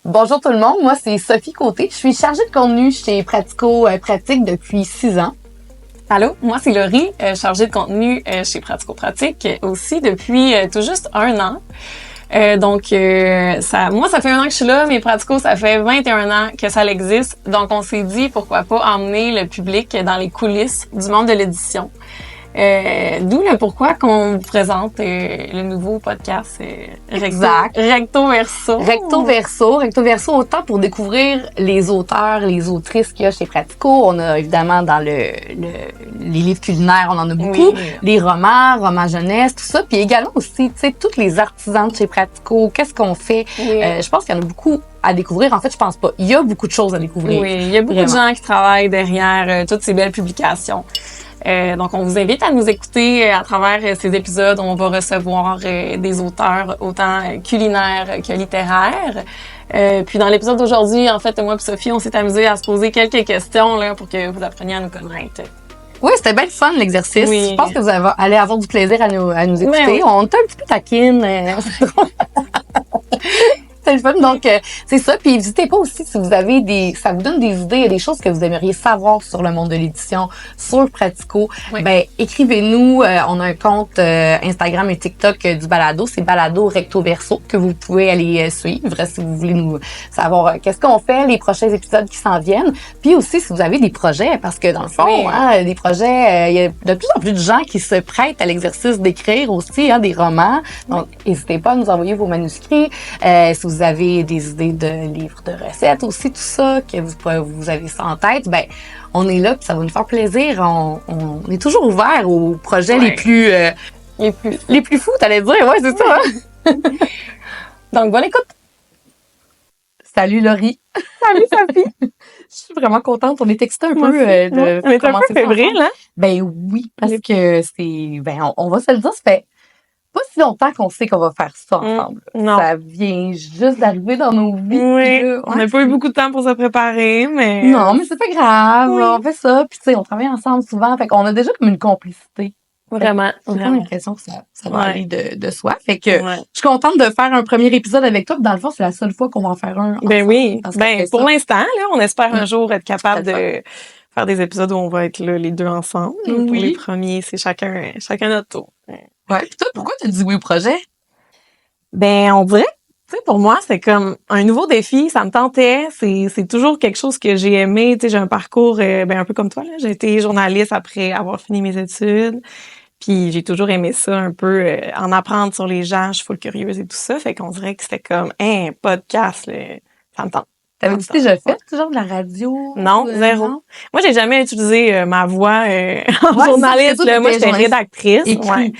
Bonjour tout le monde, moi c'est Sophie Côté. Je suis chargée de contenu chez Pratico Pratique depuis 6 ans. Allô, moi c'est Laurie, chargée de contenu chez Pratico Pratique aussi depuis tout juste 1 an. Ça fait 1 an que je suis là, mais Pratico, ça fait 21 ans que ça existe. Donc, on s'est dit, pourquoi pas emmener le public dans les coulisses du monde de l'édition. D'où le pourquoi qu'on vous présente le nouveau podcast Recto Verso. Recto Verso, autant pour découvrir les auteurs, les autrices qu'il y a chez Pratico. On a évidemment dans les livres culinaires, on en a beaucoup. Oui. Les romans jeunesse, tout ça. Puis également aussi, tu sais, tous les artisans de chez Pratico, qu'est-ce qu'on fait? Oui. Je pense qu'il y en a beaucoup à découvrir. En fait, je pense pas. Il y a beaucoup de choses à découvrir. Oui, il y a beaucoup de gens qui travaillent derrière toutes ces belles publications. Donc, on vous invite à nous écouter à travers ces épisodes. On va recevoir des auteurs autant culinaires que littéraires. Puis dans l'épisode d'aujourd'hui, en fait, moi et Sophie, on s'est amusé à se poser quelques questions là pour que vous appreniez à nous connaître. Oui, c'était bien le fun, l'exercice. Oui. Je pense que vous allez avoir du plaisir à nous écouter. Oui. On est un petit peu taquine. C'est le fun. Donc, c'est ça. Puis, n'hésitez pas aussi si vous avez ça vous donne des idées, des choses que vous aimeriez savoir sur le monde de l'édition, sur Pratico. Oui. Ben, écrivez-nous. On a un compte Instagram et TikTok du balado. C'est balado Recto Verso que vous pouvez aller suivre si vous voulez nous savoir qu'est-ce qu'on fait, les prochains épisodes qui s'en viennent. Puis aussi, si vous avez des projets, parce que dans le fond, oui. Des projets, il y a de plus en plus de gens qui se prêtent à l'exercice d'écrire aussi, des romans. Donc, n'hésitez pas à nous envoyer vos manuscrits. Si vous avez des idées de livres de recettes aussi, tout ça, que vous avez ça en tête, ben on est là puis ça va nous faire plaisir. On est toujours ouvert aux projets les plus fous, t'allais dire, ouais, c'est ça. Hein? Donc, bonne écoute! Salut Laurie! Salut Sophie! Je suis vraiment contente. On est excité un peu de commencer. On est un peu fébrile, hein? Ben oui, parce que on va se le dire, ça fait pas si longtemps qu'on sait qu'on va faire ça ensemble. Non. Ça vient juste d'arriver dans nos vies. Oui. Là, on n'a pas eu beaucoup de temps pour se préparer, mais... Non, mais c'est pas grave. Oui. On fait ça. Puis tu sais, on travaille ensemble souvent. Fait qu'on a déjà comme une complicité. Vraiment. J'ai pas l'impression que ça va aller de soi. Fait que je suis contente de faire un premier épisode avec toi. Puis dans le fond, c'est la seule fois qu'on va en faire un. Ben oui. Ben pour l'instant, là, on espère un jour être capable de faire des épisodes où on va être là, les deux ensemble. Oui. Pour les premiers, c'est chacun notre tour. Ouais. Puis toi, pourquoi tu as dit oui au projet? Ben, on dirait, tu sais, pour moi, c'est comme un nouveau défi. Ça me tentait. C'est toujours quelque chose que j'ai aimé. Tu sais, j'ai un parcours, un peu comme toi, là. J'ai été journaliste après avoir fini mes études. Puis j'ai toujours aimé ça un peu, en apprendre sur les gens. Je suis full curieuse et tout ça. Fait qu'on dirait que c'était comme, un podcast, là. Ça me tente. T'avais-tu déjà fait genre de la radio? Non, zéro. Non? Moi, j'ai jamais utilisé ma voix en journaliste. Là. Moi, j'étais rédactrice. Ouais.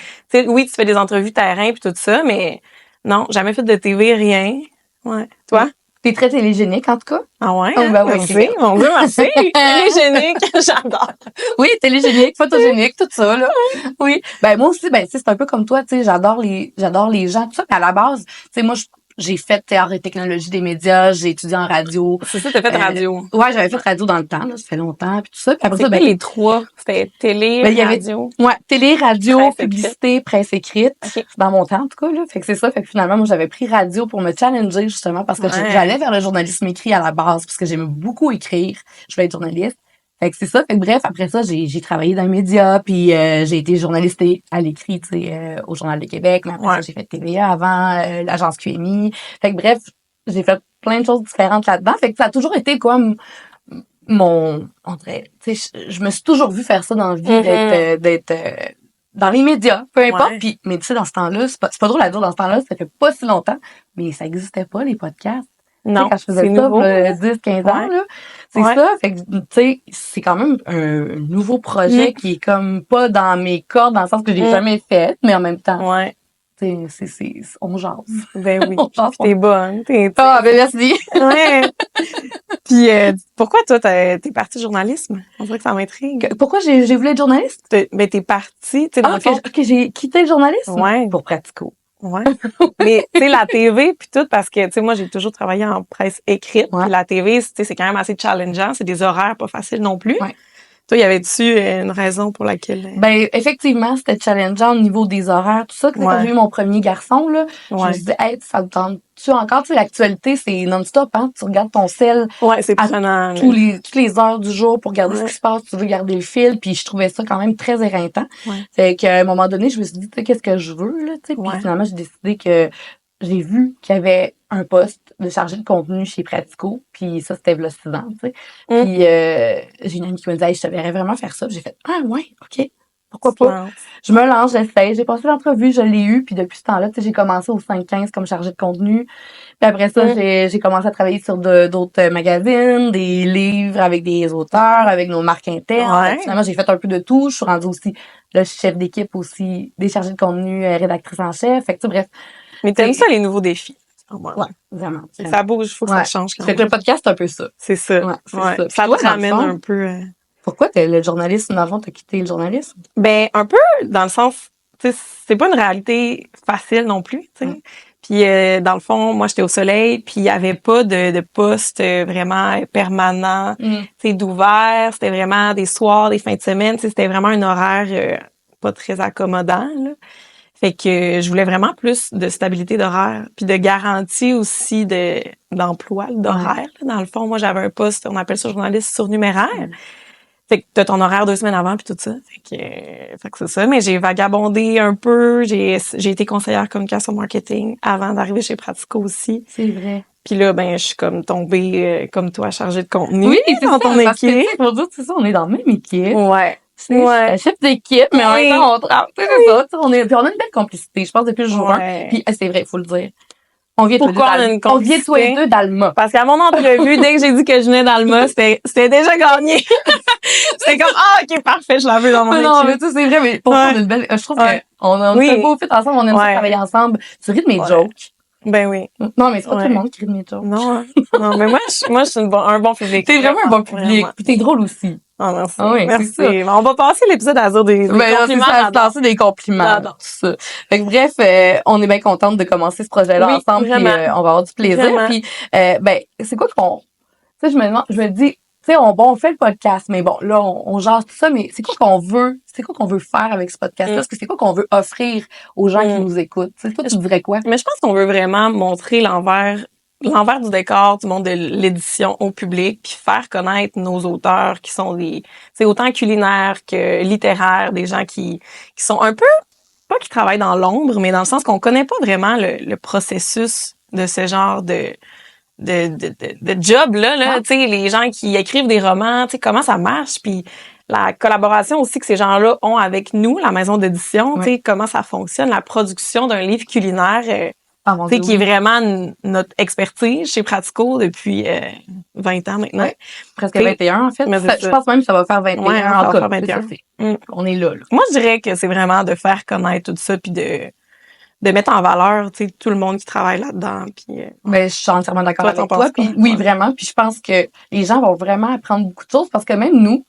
Oui, tu fais des entrevues terrain puis tout ça, mais non, jamais fait de TV, rien. Ouais. Toi? T'es très télégénique, en tout cas. Ah ouais? Oh, ben oui, merci. Mon Dieu, merci. Télégénique, j'adore. Oui, télégénique, photogénique, tout ça, là. Oui. Ben, moi aussi, c'est un peu comme toi, tu sais, j'adore les gens, tout ça. Puis à la base, tu sais, moi, j'ai fait théâtre et technologie des médias, j'ai étudié en radio. C'est ça, t'as fait radio. Ouais, j'avais fait radio dans le temps, là, ça fait longtemps, puis tout ça. Puis après ça, les trois, c'était télé, radio. Télé, radio, publicité, presse écrite. Okay. Dans mon temps, en tout cas, là. Fait que c'est ça. Fait que finalement, moi, j'avais pris radio pour me challenger, justement, parce que j'allais vers le journalisme écrit à la base, parce que j'aimais beaucoup écrire. Je voulais être journaliste. Fait que c'est ça. Fait que bref, après ça, j'ai travaillé dans les médias, puis j'ai été journaliste à l'écrit, tu sais, au Journal de Québec. Mais après ça, j'ai fait TVA avant, l'agence QMI. Fait que bref, j'ai fait plein de choses différentes là-dedans. Fait que ça a toujours été comme on dirait, tu sais, je me suis toujours vue faire ça dans la vie, d'être dans les médias, peu importe. Puis, mais tu sais, dans ce temps-là, c'est pas drôle à dire, dans ce temps-là, ça fait pas si longtemps, mais ça existait pas, les podcasts. Non, quand je faisais ça, 10, 15 ans, là. C'est ça. Fait que, tu sais, c'est quand même un nouveau projet qui est comme pas dans mes cordes, dans le sens que j'ai jamais fait, mais en même temps. Ouais. On jase. Ben oui. T'es bonne. Ah, ben merci. Ouais. Puis, pourquoi toi, t'es partie journalisme? On dirait que ça m'intrigue. Pourquoi j'ai voulu être journaliste? Ben, t'es partie, tu sais, dans le fond. que j'ai quitté le journalisme? Ouais. Pour Pratico. Ouais. Mais, tu sais, la TV, puis tout, parce que, tu sais, moi, j'ai toujours travaillé en presse écrite. Puis la TV, tu sais, c'est quand même assez challengeant. C'est des horaires pas faciles non plus. Ouais. Toi, y avait-tu une raison pour laquelle... Ben, effectivement, c'était challengeant au niveau des horaires, tout ça. Tu sais, quand j'ai eu mon premier garçon, là, je me suis dit, hey, ça me tente-tu encore? Tu sais, l'actualité, c'est non-stop, hein? Tu regardes ton sel Ouais, c'est prenant. toutes les heures du jour pour regarder ce qui se passe, tu veux garder le fil, puis je trouvais ça quand même très éreintant. Fait qu'à un moment donné, je me suis dit, tu sais, qu'est-ce que je veux, là, tu sais? Puis finalement, j'ai décidé que j'ai vu qu'il y avait un poste de chargé de contenu chez Pratico, puis ça, c'était v'là 6 ans, tu sais. Puis j'ai une amie qui me disait, hey, je te verrais vraiment faire ça. Puis j'ai fait, ah ouais, OK, pourquoi pas? Je me lance, j'essaie. J'ai passé l'entrevue, je l'ai eu, puis depuis ce temps-là, tu sais, j'ai commencé au 5-15 comme chargée de contenu. Puis après ça, j'ai commencé à travailler sur d'autres magazines, des livres avec des auteurs, avec nos marques internes. Finalement, j'ai fait un peu de tout. Je suis rendue aussi le chef d'équipe aussi, des chargés de contenu, rédactrice en chef. Fait que, tu sais, bref. Mais t'aimes ça, les nouveaux défis? Ouais, vraiment. Ça bouge, faut que ça change quand même. Fait que le podcast, c'est un peu ça. C'est ça. Ouais, c'est ça. Ça te ramène un peu... Pourquoi le journalisme, dans le fond, t'as quitté le journalisme? Ben, un peu dans le sens, tu sais, c'est pas une réalité facile non plus, tu sais. Puis, dans le fond, moi, j'étais au soleil, puis il y avait pas de poste vraiment permanent, tu sais, d'ouvert. C'était vraiment des soirs, des fins de semaine, tu sais, c'était vraiment un horaire pas très accommodant, là. Fait que je voulais vraiment plus de stabilité d'horaire, puis de garantie aussi d'emploi, d'horaire. Dans le fond, moi, j'avais un poste, on appelle ça journaliste surnuméraire. Fait que t'as ton horaire 2 semaines avant puis tout ça. Fait que c'est ça. Mais j'ai vagabondé un peu. J'ai été conseillère communication marketing avant d'arriver chez Pratico aussi. C'est vrai. Puis là, ben, je suis comme tombée, comme toi, chargée de contenu. Oui, c'est dans ton équipe. Pour dire, c'est ça, on est dans la même équipe. Ouais. C'est chef d'équipe, mais en même temps, on travaille. C'est ça. On a une belle complicité, je pense, depuis le jour 1. Puis c'est vrai, il faut le dire. On vient tous les deux d'Alma. Parce qu'à mon entrevue, dès que j'ai dit que je venais d'Alma, c'était déjà gagné. C'était comme, OK, parfait, je la veux dans mon équipe. Non, mais tu sais, c'est vrai, mais pour ça, on a une belle, je trouve qu'on a un beau fit ensemble, on aime ça travailler ensemble. Tu ris de mes jokes. Ben oui. Non, mais c'est pas tout le monde qui rit de mes jokes. Non, non, mais moi, je suis un bon public. T'es vraiment un bon public. Puis t'es drôle aussi. Oh, merci. Ah oui, merci. Mais on va passer l'épisode à dire des compliments. À se lancer des compliments. Tout ça. Fait que bref, on est bien contente de commencer ce projet-là ensemble. Puis on va avoir du plaisir. Puis ben, c'est quoi qu'on... Tu sais, je me dis, tu sais, on fait le podcast, mais bon, là, on jase tout ça, mais c'est quoi qu'on veut? C'est quoi qu'on veut faire avec ce podcast-là? Est-ce que c'est quoi qu'on veut offrir aux gens qui nous écoutent? T'sais, toi, tu dirais quoi? Mais je pense qu'on veut vraiment montrer l'envers du décor du monde de l'édition au public, puis faire connaître nos auteurs qui sont c'est autant culinaires que littéraires, des gens qui sont un peu, pas qui travaillent dans l'ombre, mais dans le sens qu'on connaît pas vraiment le processus de ce genre de job là, tu sais, les gens qui écrivent des romans, tu sais, comment ça marche, puis la collaboration aussi que ces gens-là ont avec nous, la maison d'édition, tu sais, comment ça fonctionne, la production d'un livre culinaire, tu sais, qui est vraiment notre expertise chez Pratico depuis 20 ans maintenant. Ouais, presque 21 en fait. Je pense même que ça va faire 21 ça va faire 21. On est là. Moi, je dirais que c'est vraiment de faire connaître tout ça, puis de mettre en valeur, tu sais, tout le monde qui travaille là-dedans. Puis, je suis entièrement d'accord avec toi. Puis, oui, vraiment. Puis je pense que les gens vont vraiment apprendre beaucoup de choses parce que même nous,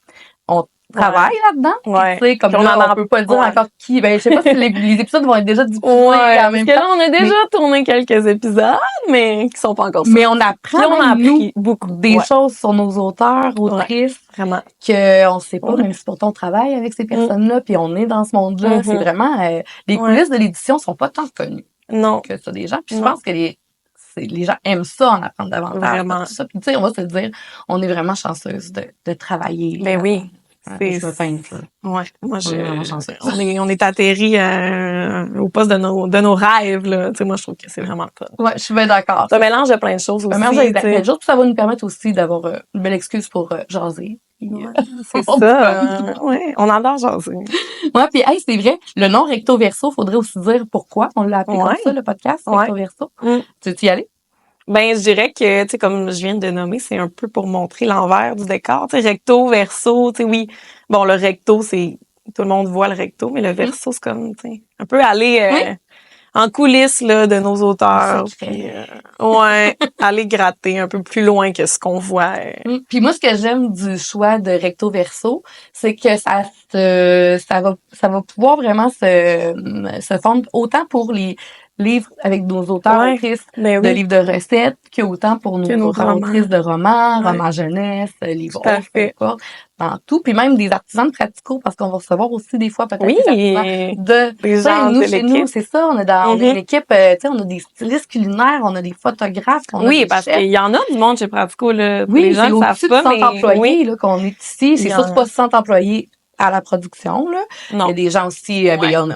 on travaille là-dedans. Tu sais, comme là, on peut pas dire encore qui. Ben, je sais pas si les épisodes vont être déjà diffusés en même temps. Parce que là, on a déjà tourné quelques épisodes, mais qui sont pas encore sortis. Mais on apprend, on a appris beaucoup des choses sur nos auteurs, autrices. Vraiment. On sait pas, même si pourtant on travaille avec ces personnes-là, puis on est dans ce monde-là. C'est vraiment, les coulisses de l'édition sont pas tant connues. Non. Que ça des gens. Puis je pense que les gens aiment ça, en apprendre davantage. Vraiment. Tout ça. Puis tu sais, on va se le dire, on est vraiment chanceuse de travailler. Ben oui. Je me peinte, là. Ouais. Moi, on est atterri au poste de nos rêves, là. Tu sais, moi, je trouve que c'est vraiment le fun. Ouais, je suis bien d'accord. C'est un mélange de plein de choses aussi. Un mélange de plein de choses, puis ça va nous permettre aussi d'avoir une belle excuse pour jaser. C'est ça. Ouais, on adore jaser. Ouais, puis hey, c'est vrai, le nom Recto Verso, faudrait aussi dire pourquoi on l'a appelé comme ça, le podcast Recto Verso. Tu veux y aller? Ben, je dirais que, tu sais, comme je viens de nommer, c'est un peu pour montrer l'envers du décor. Tu sais, recto, verso, tu sais, oui. Bon, le recto, c'est, tout le monde voit le recto, mais le verso, c'est comme, tu sais, un peu aller en coulisses, là, de nos auteurs. Puis, aller gratter un peu plus loin que ce qu'on voit. Puis moi, ce que j'aime du choix de recto verso, c'est que ça va pouvoir vraiment se fondre autant pour les livres avec nos auteurs, autrices de livres de recettes, qu'autant pour nos auteurs, autrices de romans, romans jeunesse, livres autres, peu importe, dans tout. Puis même des artisans de pratico, parce qu'on va recevoir aussi des fois peut-être des artisans des gens nous, de chez nous, c'est ça, on a une équipe, tu sais, on a des stylistes culinaires, on a des photographes, on a des parce chefs. qu'il y en a du monde chez Pratico, là. Oui, les gens ne savent pas, mais... employés, là, qu'on est ici. C'est sûr que pas 100 employés à la production, là. Non. Il y a des gens aussi,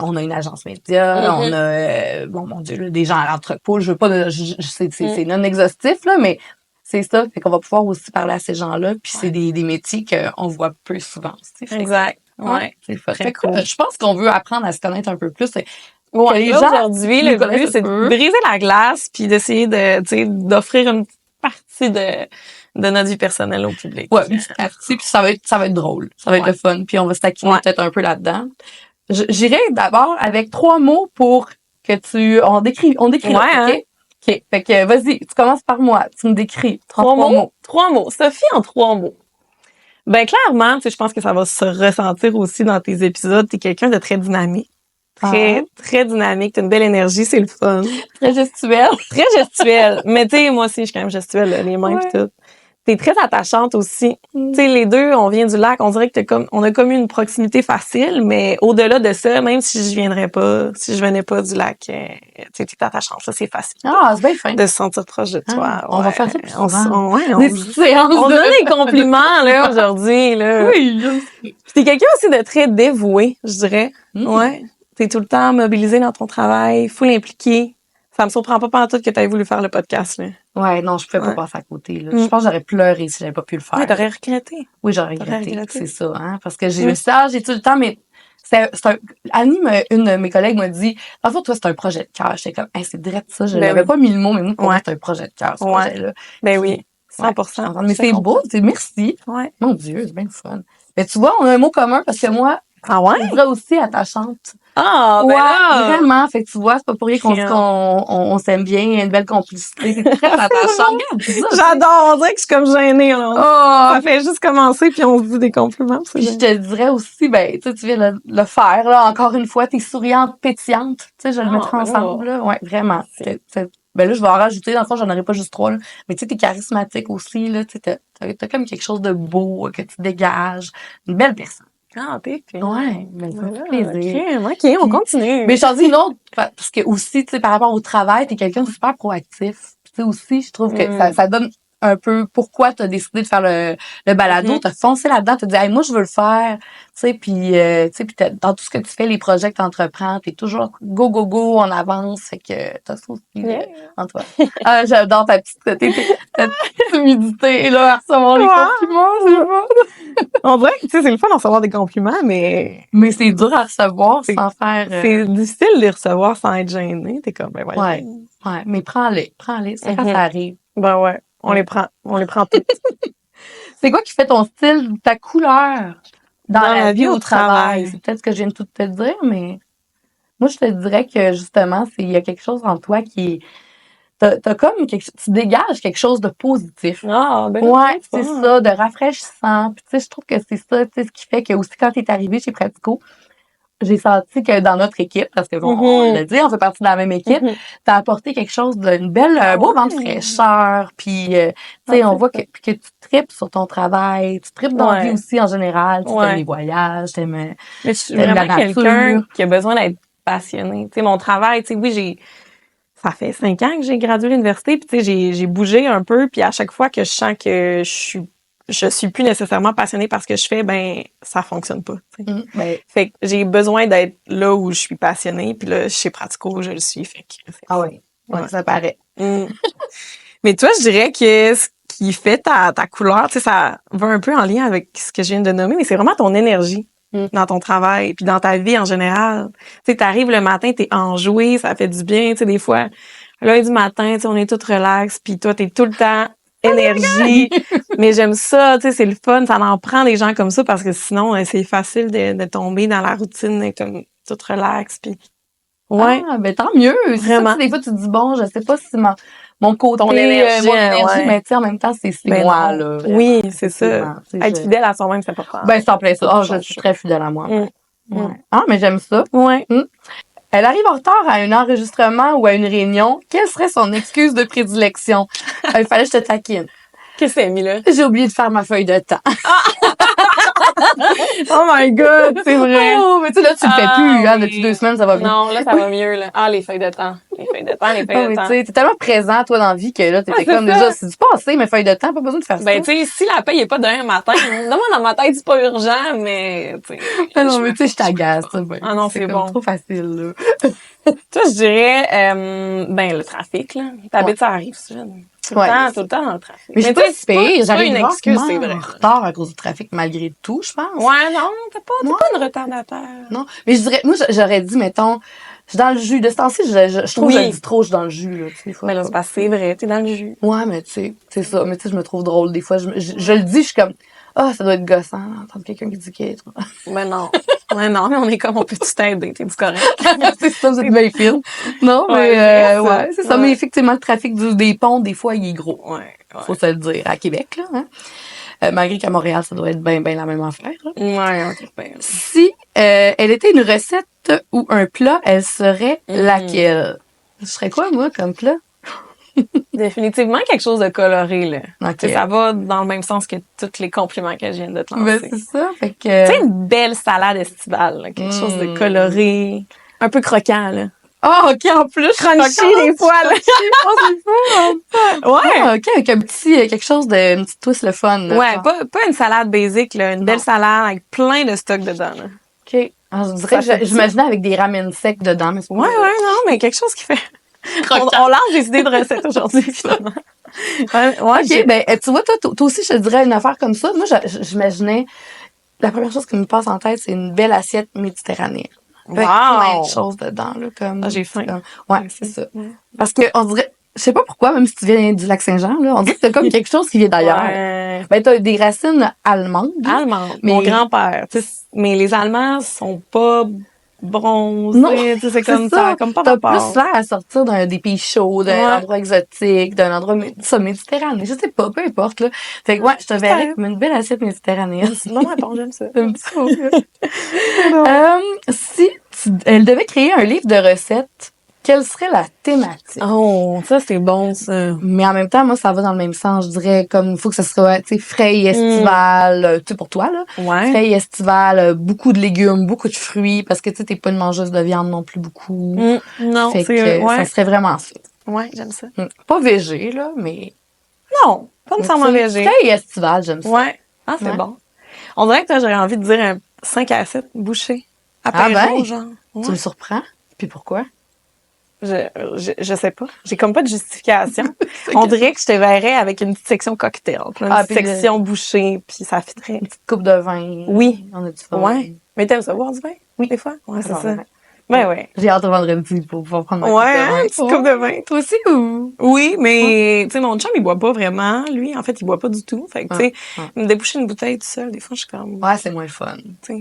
on a une agence média, on a, bon, mon Dieu, là, des gens à l'entrepôt. Je veux pas, c'est non exhaustif, là, mais c'est ça. Fait qu'on va pouvoir aussi parler à ces gens-là. Puis c'est des métiers qu'on voit peu souvent. Exact. C'est fait cool. Je pense qu'on veut apprendre à se connaître un peu plus. Ouais, aujourd'hui, le but, c'est de briser la glace puis d'essayer de, tu sais, d'offrir une partie de notre vie personnelle au public. Ouais, une petite partie, puis ça va être drôle. Ça va être le fun, puis on va se taquiner peut-être un peu là-dedans. J'irai d'abord avec 3 mots pour que on décrit, OK? OK. Fait que, vas-y, tu commences par moi. Tu me décris. 3 mots. 3 mots. Sophie, en 3 mots. Ben, clairement, tu sais, je pense que ça va se ressentir aussi dans tes épisodes. T'es quelqu'un de très dynamique. Très dynamique, t'as une belle énergie, c'est le fun. Très gestuelle. Très gestuelle. Mais tu sais, moi aussi, je suis quand même gestuelle, là, les mains pis tout. T'es très attachante aussi. Tu sais, les deux, on vient du lac, on dirait que on a comme une proximité facile, mais au-delà de ça, même si je venais pas du lac, tu sais, t'es attachante. Ça, c'est facile. Ah, c'est bien fin. De se sentir proche de toi. On va faire ça plus souvent. On donne des compliments, là, aujourd'hui, là. Oui. T'es quelqu'un aussi de très dévoué, je dirais. Ouais. T'es tout le temps mobilisé dans ton travail, full impliqué. Ça me surprend pas pantoute que t'aies voulu faire le podcast, là. Ouais, non, je pouvais pas passer à côté, là. Je pense que j'aurais pleuré si j'avais pas pu le faire. Ouais, t'aurais regretté. Oui, j'aurais regretté. C'est ça, hein. Parce que j'ai tout le temps, mais Annie, une de mes collègues m'a dit, en fait, toi, c'est un projet de cœur. J'étais comme, c'est direct ça. Je n'avais pas mis le mot, mais moi, pour moi, c'est un projet de cœur, ce projet-là. Ben oui. 100%. Mais c'est beau, merci. Ouais. Mon Dieu, c'est bien le fun. Mais tu vois, on a un mot commun parce que moi, je serais aussi attachante. Ah, ben là! Vraiment. Fait que tu vois, c'est pas pour rien qu'on dit qu'on s'aime bien, il y a une belle complicité. C'est très attachant. J'adore. On dirait que je suis comme gênée, là. Ça fait juste commencer puis on se dit des compliments. Puis je te dirais aussi, ben, tu viens de le faire, là. Encore une fois, t'es souriante, pétillante. Tu sais, je le mettrai ensemble, là. Ouais, vraiment. Ben là, je vais en rajouter. Dans le fond, j'en aurais pas juste 3, là. Mais tu sais, t'es charismatique aussi, là. Tu sais, t'as comme quelque chose de beau que tu dégages. Une belle personne. Ah, t'es ouais, mais ça fait plaisir. OK, on continue. Mais je t'en dis une autre, parce que aussi, tu sais, par rapport au travail, t'es quelqu'un de super proactif. Tu sais, aussi, je trouve que ça donne un peu pourquoi t'as décidé de faire le balado, t'as foncé là-dedans, t'as dit, hey, moi, je veux le faire, tu sais, puis dans tout ce que tu fais, les projets que t'entreprends, t'es toujours go, go, go, on avance, fait que t'as ça aussi en toi. J'adore ta petite humidité, là, à recevoir les compliments, c'est bon. On dirait que, tu sais, c'est le fun d'en recevoir des compliments, mais c'est dur à recevoir sans faire... C'est difficile de les recevoir sans être gêné, t'es comme, ben ouais, mais prends-les, c'est quand ça arrive. Ben ouais. On les prend toutes. C'est quoi qui fait ton style, ta couleur dans la vie au travail? C'est peut-être ce que je viens de tout te dire, mais moi, je te dirais que justement, il y a quelque chose en toi qui est... T'as comme tu dégages quelque chose de positif. Ah, ben ouais, c'est ça, de rafraîchissant. Puis tu sais, je trouve que c'est ça, tu sais, ce qui fait que aussi quand t'es arrivé chez Pratico, j'ai senti que dans notre équipe, parce que on l'a dit, on fait partie de la même équipe, t'as apporté quelque chose d'une belle, beau vent de fraîcheur, puis tu sais, on voit que tu tripes sur ton travail, tu tripes dans la vie aussi en général, tu aimes les voyages, t'aimes mais je suis vraiment quelqu'un qui a besoin d'être passionné. Tu sais, mon travail, tu sais, oui, ça fait 5 ans que j'ai gradué à l'université, puis tu sais, j'ai bougé un peu, puis à chaque fois que je sens que je suis plus nécessairement passionnée par ce que je fais, ben ça fonctionne pas. Fait que j'ai besoin d'être là où je suis passionnée, puis là chez Pratico, je le suis. Fait que ouais, ça paraît. Mais toi, je dirais que ce qui fait ta couleur, tu sais, ça va un peu en lien avec ce que je viens de nommer, mais c'est vraiment ton énergie dans ton travail, puis dans ta vie en général. Tu sais, t'arrives le matin, t'es enjoué, ça fait du bien, tu sais, des fois, lundi matin, tu sais, on est tout relax, puis toi, t'es tout le temps énergie. Mais j'aime ça, tu sais, c'est le fun, ça en prend des gens comme ça parce que sinon, c'est facile de tomber dans la routine comme tout relax, puis ouais. Ah, ben tant mieux. Vraiment. Ça, des fois, tu te dis, bon, je sais pas si mon côté, mon énergie, mais tu sais, en même temps, c'est moi, là. Vraiment. Oui, c'est ça. Être fidèle à soi-même, c'est important. Ben, c'est en plein ça. Je suis très fidèle à moi. Ouais. Ah, mais j'aime ça. Ouais. Elle arrive en retard à un enregistrement ou à une réunion. Quelle serait son excuse de prédilection? Il fallait que je te taquine. Qu'est-ce que c'est, Mila? J'ai oublié de faire ma feuille de temps. Oh my God, c'est vrai. Oh, mais tu sais, là, tu le fais plus, hein, oui. depuis 2 semaines, ça va bien. Non, là, ça va mieux, là. Ah, les feuilles de temps. Les feuilles de temps, les feuilles de Mais temps. tu sais, t'es tellement présent, toi, dans la vie, que là, t'étais comme c'est déjà, ça. c'est du passé, mes feuilles de temps, pas besoin de faire ça. Ben, tu sais, si la paye est pas demain matin, moi, dans ma tête, c'est pas urgent, mais, tu sais. Ah non, mais tu sais, je t'agace, ça. Ben, Ah non, c'est comme bon. trop facile, là. Toi, je dirais, ben, le trafic, là. T'habites ça arrive, ça. Tout le temps dans le trafic. Mais c'est pas si pire, j'arrive une pas excuse, c'est vrai. en retard à cause du trafic, malgré tout, je pense. Ouais, non, t'es pas une retardataire. Non, mais je dirais, moi, j'aurais dit, mettons, je suis dans le jus. De ce temps-ci, je trouve que je le dis trop, je suis dans le jus, là, tu sais, des fois. Mais là, c'est parce que c'est vrai, t'es dans le jus. Ouais, mais tu sais, c'est ça. Mais tu sais, je me trouve drôle, des fois. Je le dis, je suis comme, ça doit être gossant, d'entendre quelqu'un qui dit qu'il est trop. Mais non. Ouais, non, mais on est comme, on peut tout t'aider, t'es du correct. C'est ça, vous êtes bien fine. Non, mais, ouais, c'est ça. Mais effectivement, le trafic des ponts, des fois, il est gros. Ouais. Faut se le dire. À Québec, là, hein. Malgré qu'à Montréal, ça doit être bien la même affaire, là. Ouais, ok, ben. Si, elle était une recette ou un plat, elle serait laquelle? Ce serait quoi, moi, comme plat? Définitivement quelque chose de coloré, là. Okay. Ça va dans le même sens que tous les compliments que je viens de te lancer. Ben, c'est ça. Fait que... Tu sais, une belle salade estivale, là, quelque chose de coloré, un peu croquant, là. Ah, OK, en plus. Crunchy des fois, là. Ouais. Ah, OK, avec un petit, quelque chose de, une petite twist le fun. Là, ouais, pas une salade basique, là. Une belle salade avec plein de stock dedans, là. OK. Alors, je dirais que j'imaginais avec des ramen secs dedans, mais c'est pas... Ouais, non, mais quelque chose qui fait... on lance des idées de recettes aujourd'hui, finalement. OK, ben, tu vois, toi aussi, je te dirais une affaire comme ça. Moi, j'imaginais, la première chose qui me passe en tête, c'est une belle assiette méditerranéenne. Avec plein de choses dedans, là, comme... j'ai faim. Ouais, c'est ça. Parce que, on dirait, je sais pas pourquoi, même si tu viens du Lac-Saint-Jean, là, on dirait que t'as comme quelque chose qui vient d'ailleurs. Ouais. Ben, t'as des racines allemandes. Mais mon grand-père. Mais les Allemands sont pas bronzés. Non, c'est comme ça. Comme pas t'as rapport. plus l'air à sortir des pays chauds, d'un endroit exotique, d'un endroit méditerranéen. Je sais pas, peu importe, là. Fait que, ouais, je te verrais comme une belle assiette méditerranéenne. Non, attends, j'aime ça. Un petit peu. Si elle devait créer un livre de recettes, quelle serait la thématique? Oh, ça, c'est bon, ça. Mais en même temps, moi, ça va dans le même sens. Je dirais, comme, il faut que ça soit, tu sais, frais et estival, tu sais, pour toi, là. Ouais. Frais et estival, beaucoup de légumes, beaucoup de fruits, parce que, tu sais, t'es pas une mangeuse de viande non plus beaucoup. Non, fait que, ça serait vraiment ça. Ouais, j'aime ça. Pas végé, là, mais... Non, pas nécessairement végé. Frais et estival, j'aime ça. Ouais. Ah, c'est bon. On dirait que toi, j'aurais envie de dire un 5 à 7 bouchées. Apéro, genre. Ouais. Tu me surprends? Puis pourquoi? Je sais pas. J'ai comme pas de justification. On dirait que je te verrais avec une petite section cocktail, une petite section bouchée, puis ça fitterait. Une petite coupe de vin. Oui. On a du fun. Ouais. Mais t'aimes ça boire du vin? Oui. Des fois? Ouais, c'est ça. Ben ouais. J'ai hâte de vendredi pour pouvoir prendre ma coupe de vin. Une petite coupe de vin. Toi aussi ou? Oui, mais tu sais, mon chum, il boit pas vraiment. Lui, en fait, il boit pas du tout. Fait que, tu sais, me déboucher une bouteille tout seul, des fois, je suis comme... Ouais, c'est moins fun.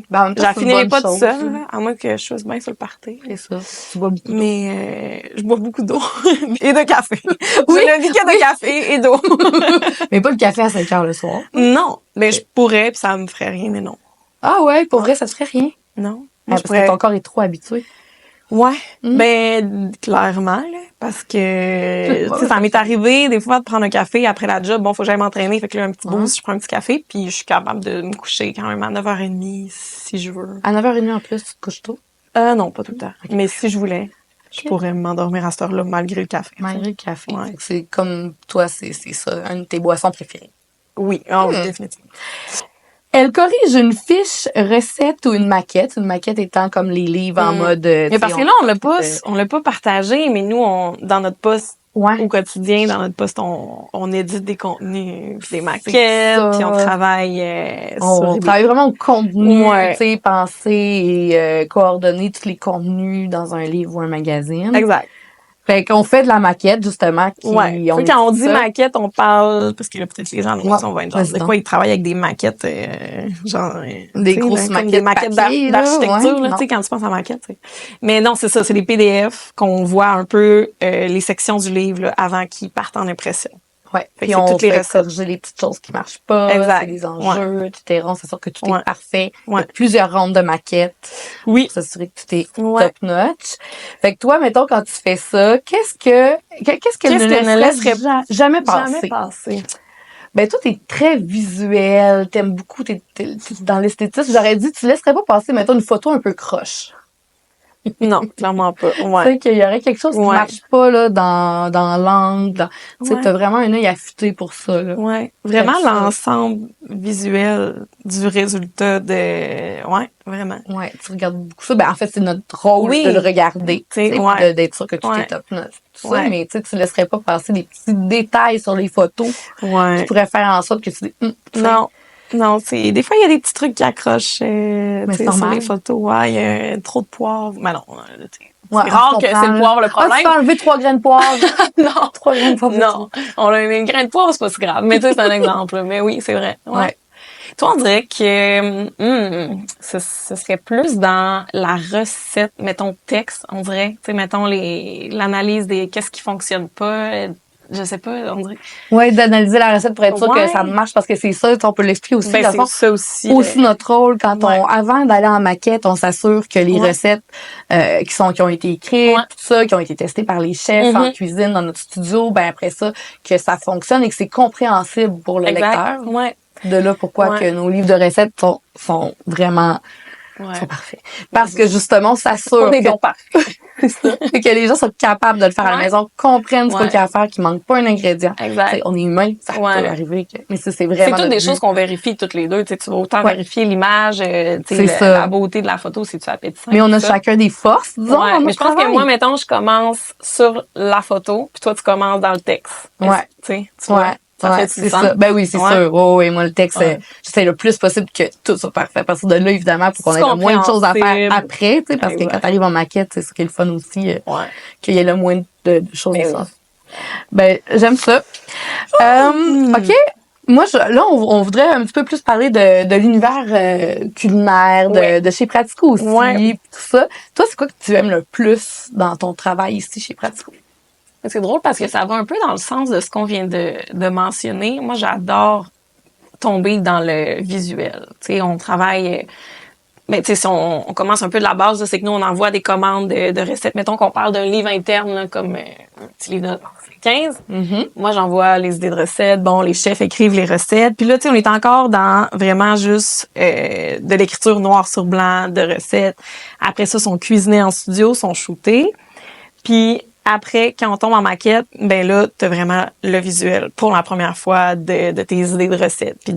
Ben, j'en finirai pas tout seul, là, à moins que je sois bien sur le party. C'est ça. Tu bois beaucoup d'eau. Mais je bois beaucoup d'eau. Et de café. Oui. Je ne vis que de café et d'eau. Mais pas le café à 5 heures le soir. Non. Mais je pourrais, puis ça me ferait rien, mais non. Ah ouais, pour vrai, ça te ferait rien? Non. Parce que ton corps est trop habitué. Ouais, ben clairement là, parce que tu sais, ça m'est arrivé des fois de prendre un café après la job, bon faut que j'aille m'entraîner, fait que là un petit boost, je prends un petit café puis je suis capable de me coucher quand même à 9h30 si je veux. À 9h30 en plus, tu te couches tôt? Non, pas tout le temps. Okay. Mais si je voulais, je pourrais m'endormir à cette heure-là malgré le café. Malgré le café. Ouais. C'est comme toi, c'est ça, une de tes boissons préférées. Oui, définitivement. Elle corrige une fiche recette ou une maquette étant comme les livres en mode... mais parce que là, on l'a pas partagé, mais nous, dans notre poste au quotidien, dans notre poste, on édite des contenus, des maquettes, puis on travaille on travaille vraiment au contenu, tu sais, penser et coordonner tous les contenus dans un livre ou un magazine. Exact. Fait qu'on fait de la maquette, justement. Quand on dit maquette, on parle, parce que là, peut-être les gens, on va être genre, de quoi ils travaillent avec des maquettes, genre, des grosses maquettes. Des maquettes d'architecture, tu sais, quand tu penses à maquette, t'sais. Mais non, c'est ça, c'est des PDF qu'on voit un peu, les sections du livre, là, avant qu'ils partent en impression. Ouais. Fait Puis que c'est on toutes les fait recettes. corriger les petites choses qui marchent pas. Exact. C'est des enjeux, etc. On s'assure que tout Ouais. est parfait. Il y Ouais. a plusieurs rondes de maquettes. Oui. Pour s'assurer que tout est Ouais. top notch. Fait que toi, mettons, quand tu fais ça, qu'est-ce que ne laisserait jamais passer? Jamais passer. Ben, toi, t'es très visuel, t'aimes beaucoup, t'es dans l'esthétisme. J'aurais dit, tu laisserais pas passer, mettons, une photo un peu croche. Non, clairement pas. Tu Ouais. sais qu'il y aurait quelque chose qui Ouais. marche pas, là, dans l'angle. Tu sais, Ouais. t'as vraiment un œil affûté pour ça, là. Ouais. Vraiment Fait que ça- l'ensemble visuel du résultat de, ouais, vraiment. Ouais, tu regardes beaucoup ça. Ben, en fait, c'est notre rôle Oui. de le regarder. Tu sais, Tu sais, ouais. puis d'être sûr que tout Ouais. est top notch. Tout ça, Ouais. mais tu sais, tu laisserais pas passer des petits détails sur les photos qui Ouais. pourraient faire en sorte que tu dis, tu sais. Non. Non, c'est, des fois, il y a des petits trucs qui accrochent, Mais tu c'est sais, sur normal. les photos. Ouais, il y a trop de poivre. Mais non, tu sais, Ouais, c'est rare on que comprend, c'est le là. poivre le Ah, tu problème. peux enlever 3 graines de poivre. Non. 3 graines de poivre. Non. On a une graine de poivre, c'est pas si grave. Mais tu sais, c'est un exemple, là. Mais oui, c'est vrai. Ouais. Ouais. Toi, on dirait que ce serait plus dans la recette, mettons texte, on dirait. Tu sais, mettons l'analyse des qu'est-ce qui fonctionne pas. Je sais pas, on dirait. Ouais, d'analyser la recette pour être sûr Ouais. que ça marche parce que c'est ça, on peut l'expliquer aussi. Ben, dans le c'est fond, ça aussi. aussi notre rôle quand Ouais. avant d'aller en maquette, on s'assure que les Ouais. recettes qui ont été écrites, Ouais. tout ça, qui ont été testées par les chefs en Mhm. cuisine dans notre studio, ben après ça, que ça fonctionne et que c'est compréhensible pour le Exact. lecteur. Ouais. De là pourquoi Ouais. que nos livres de recettes sont vraiment Ouais. sont parfaits. Parce que justement, on s'assure On est que donc pas. c'est ça. Et que les gens sont capables de le faire à la Ouais. maison, comprennent ce Ouais. qu'il y a à faire, qu'il manque pas un ingrédient. Exact. T'sais, on est humain, ça Ouais. peut arriver. Mais ça, c'est C'est vraiment toutes notre des but. choses qu'on vérifie toutes les deux. Tu sais, tu vas autant Ouais. vérifier l'image, C'est ça. la beauté de la photo, si tu appétissant. Mais on a tout ça. chacun des forces, disons, Ouais, dans mais notre je pense que travail. moi, mettons, je commence sur la photo, puis toi, tu commences dans le texte. Ouais. Tu sais, tu vois, ça fait c'est du sens. ça. Ben oui, c'est Ouais. sûr. Oh, oui, moi, le texte, Ouais. j'essaie le plus possible que tout soit parfait. À partir de là, évidemment, pour qu'on ait le moins de choses à faire Compréhensible. après, tu sais, parce que Exact. quand t'arrives en maquette, c'est ce qui est le fun aussi, Ouais. qu'il y ait le moins de choses Mais à oui. faire. Ben, j'aime ça. OK. Moi, là, on voudrait un petit peu plus parler de l'univers culinaire, Ouais. de chez Pratico aussi, Ouais. pis tout ça. Toi, c'est quoi que tu aimes le plus dans ton travail ici chez Pratico? C'est drôle parce que ça va un peu dans le sens de ce qu'on vient de mentionner. Moi, j'adore tomber dans le visuel. Tu sais, on travaille... Mais tu sais, si on commence un peu de la base, là, c'est que nous, on envoie des commandes de recettes. Mettons qu'on parle d'un livre interne, là, comme un petit livre de 15. Mm-hmm. Moi, j'envoie les idées de recettes. Bon, les chefs écrivent les recettes. Puis là, tu sais, on est encore dans vraiment juste de l'écriture noir sur blanc de recettes. Après ça, sont cuisinés en studio, sont shootés. Puis après, quand on tombe en maquette, ben là, t'as vraiment le visuel pour la première fois de tes idées de recettes, puis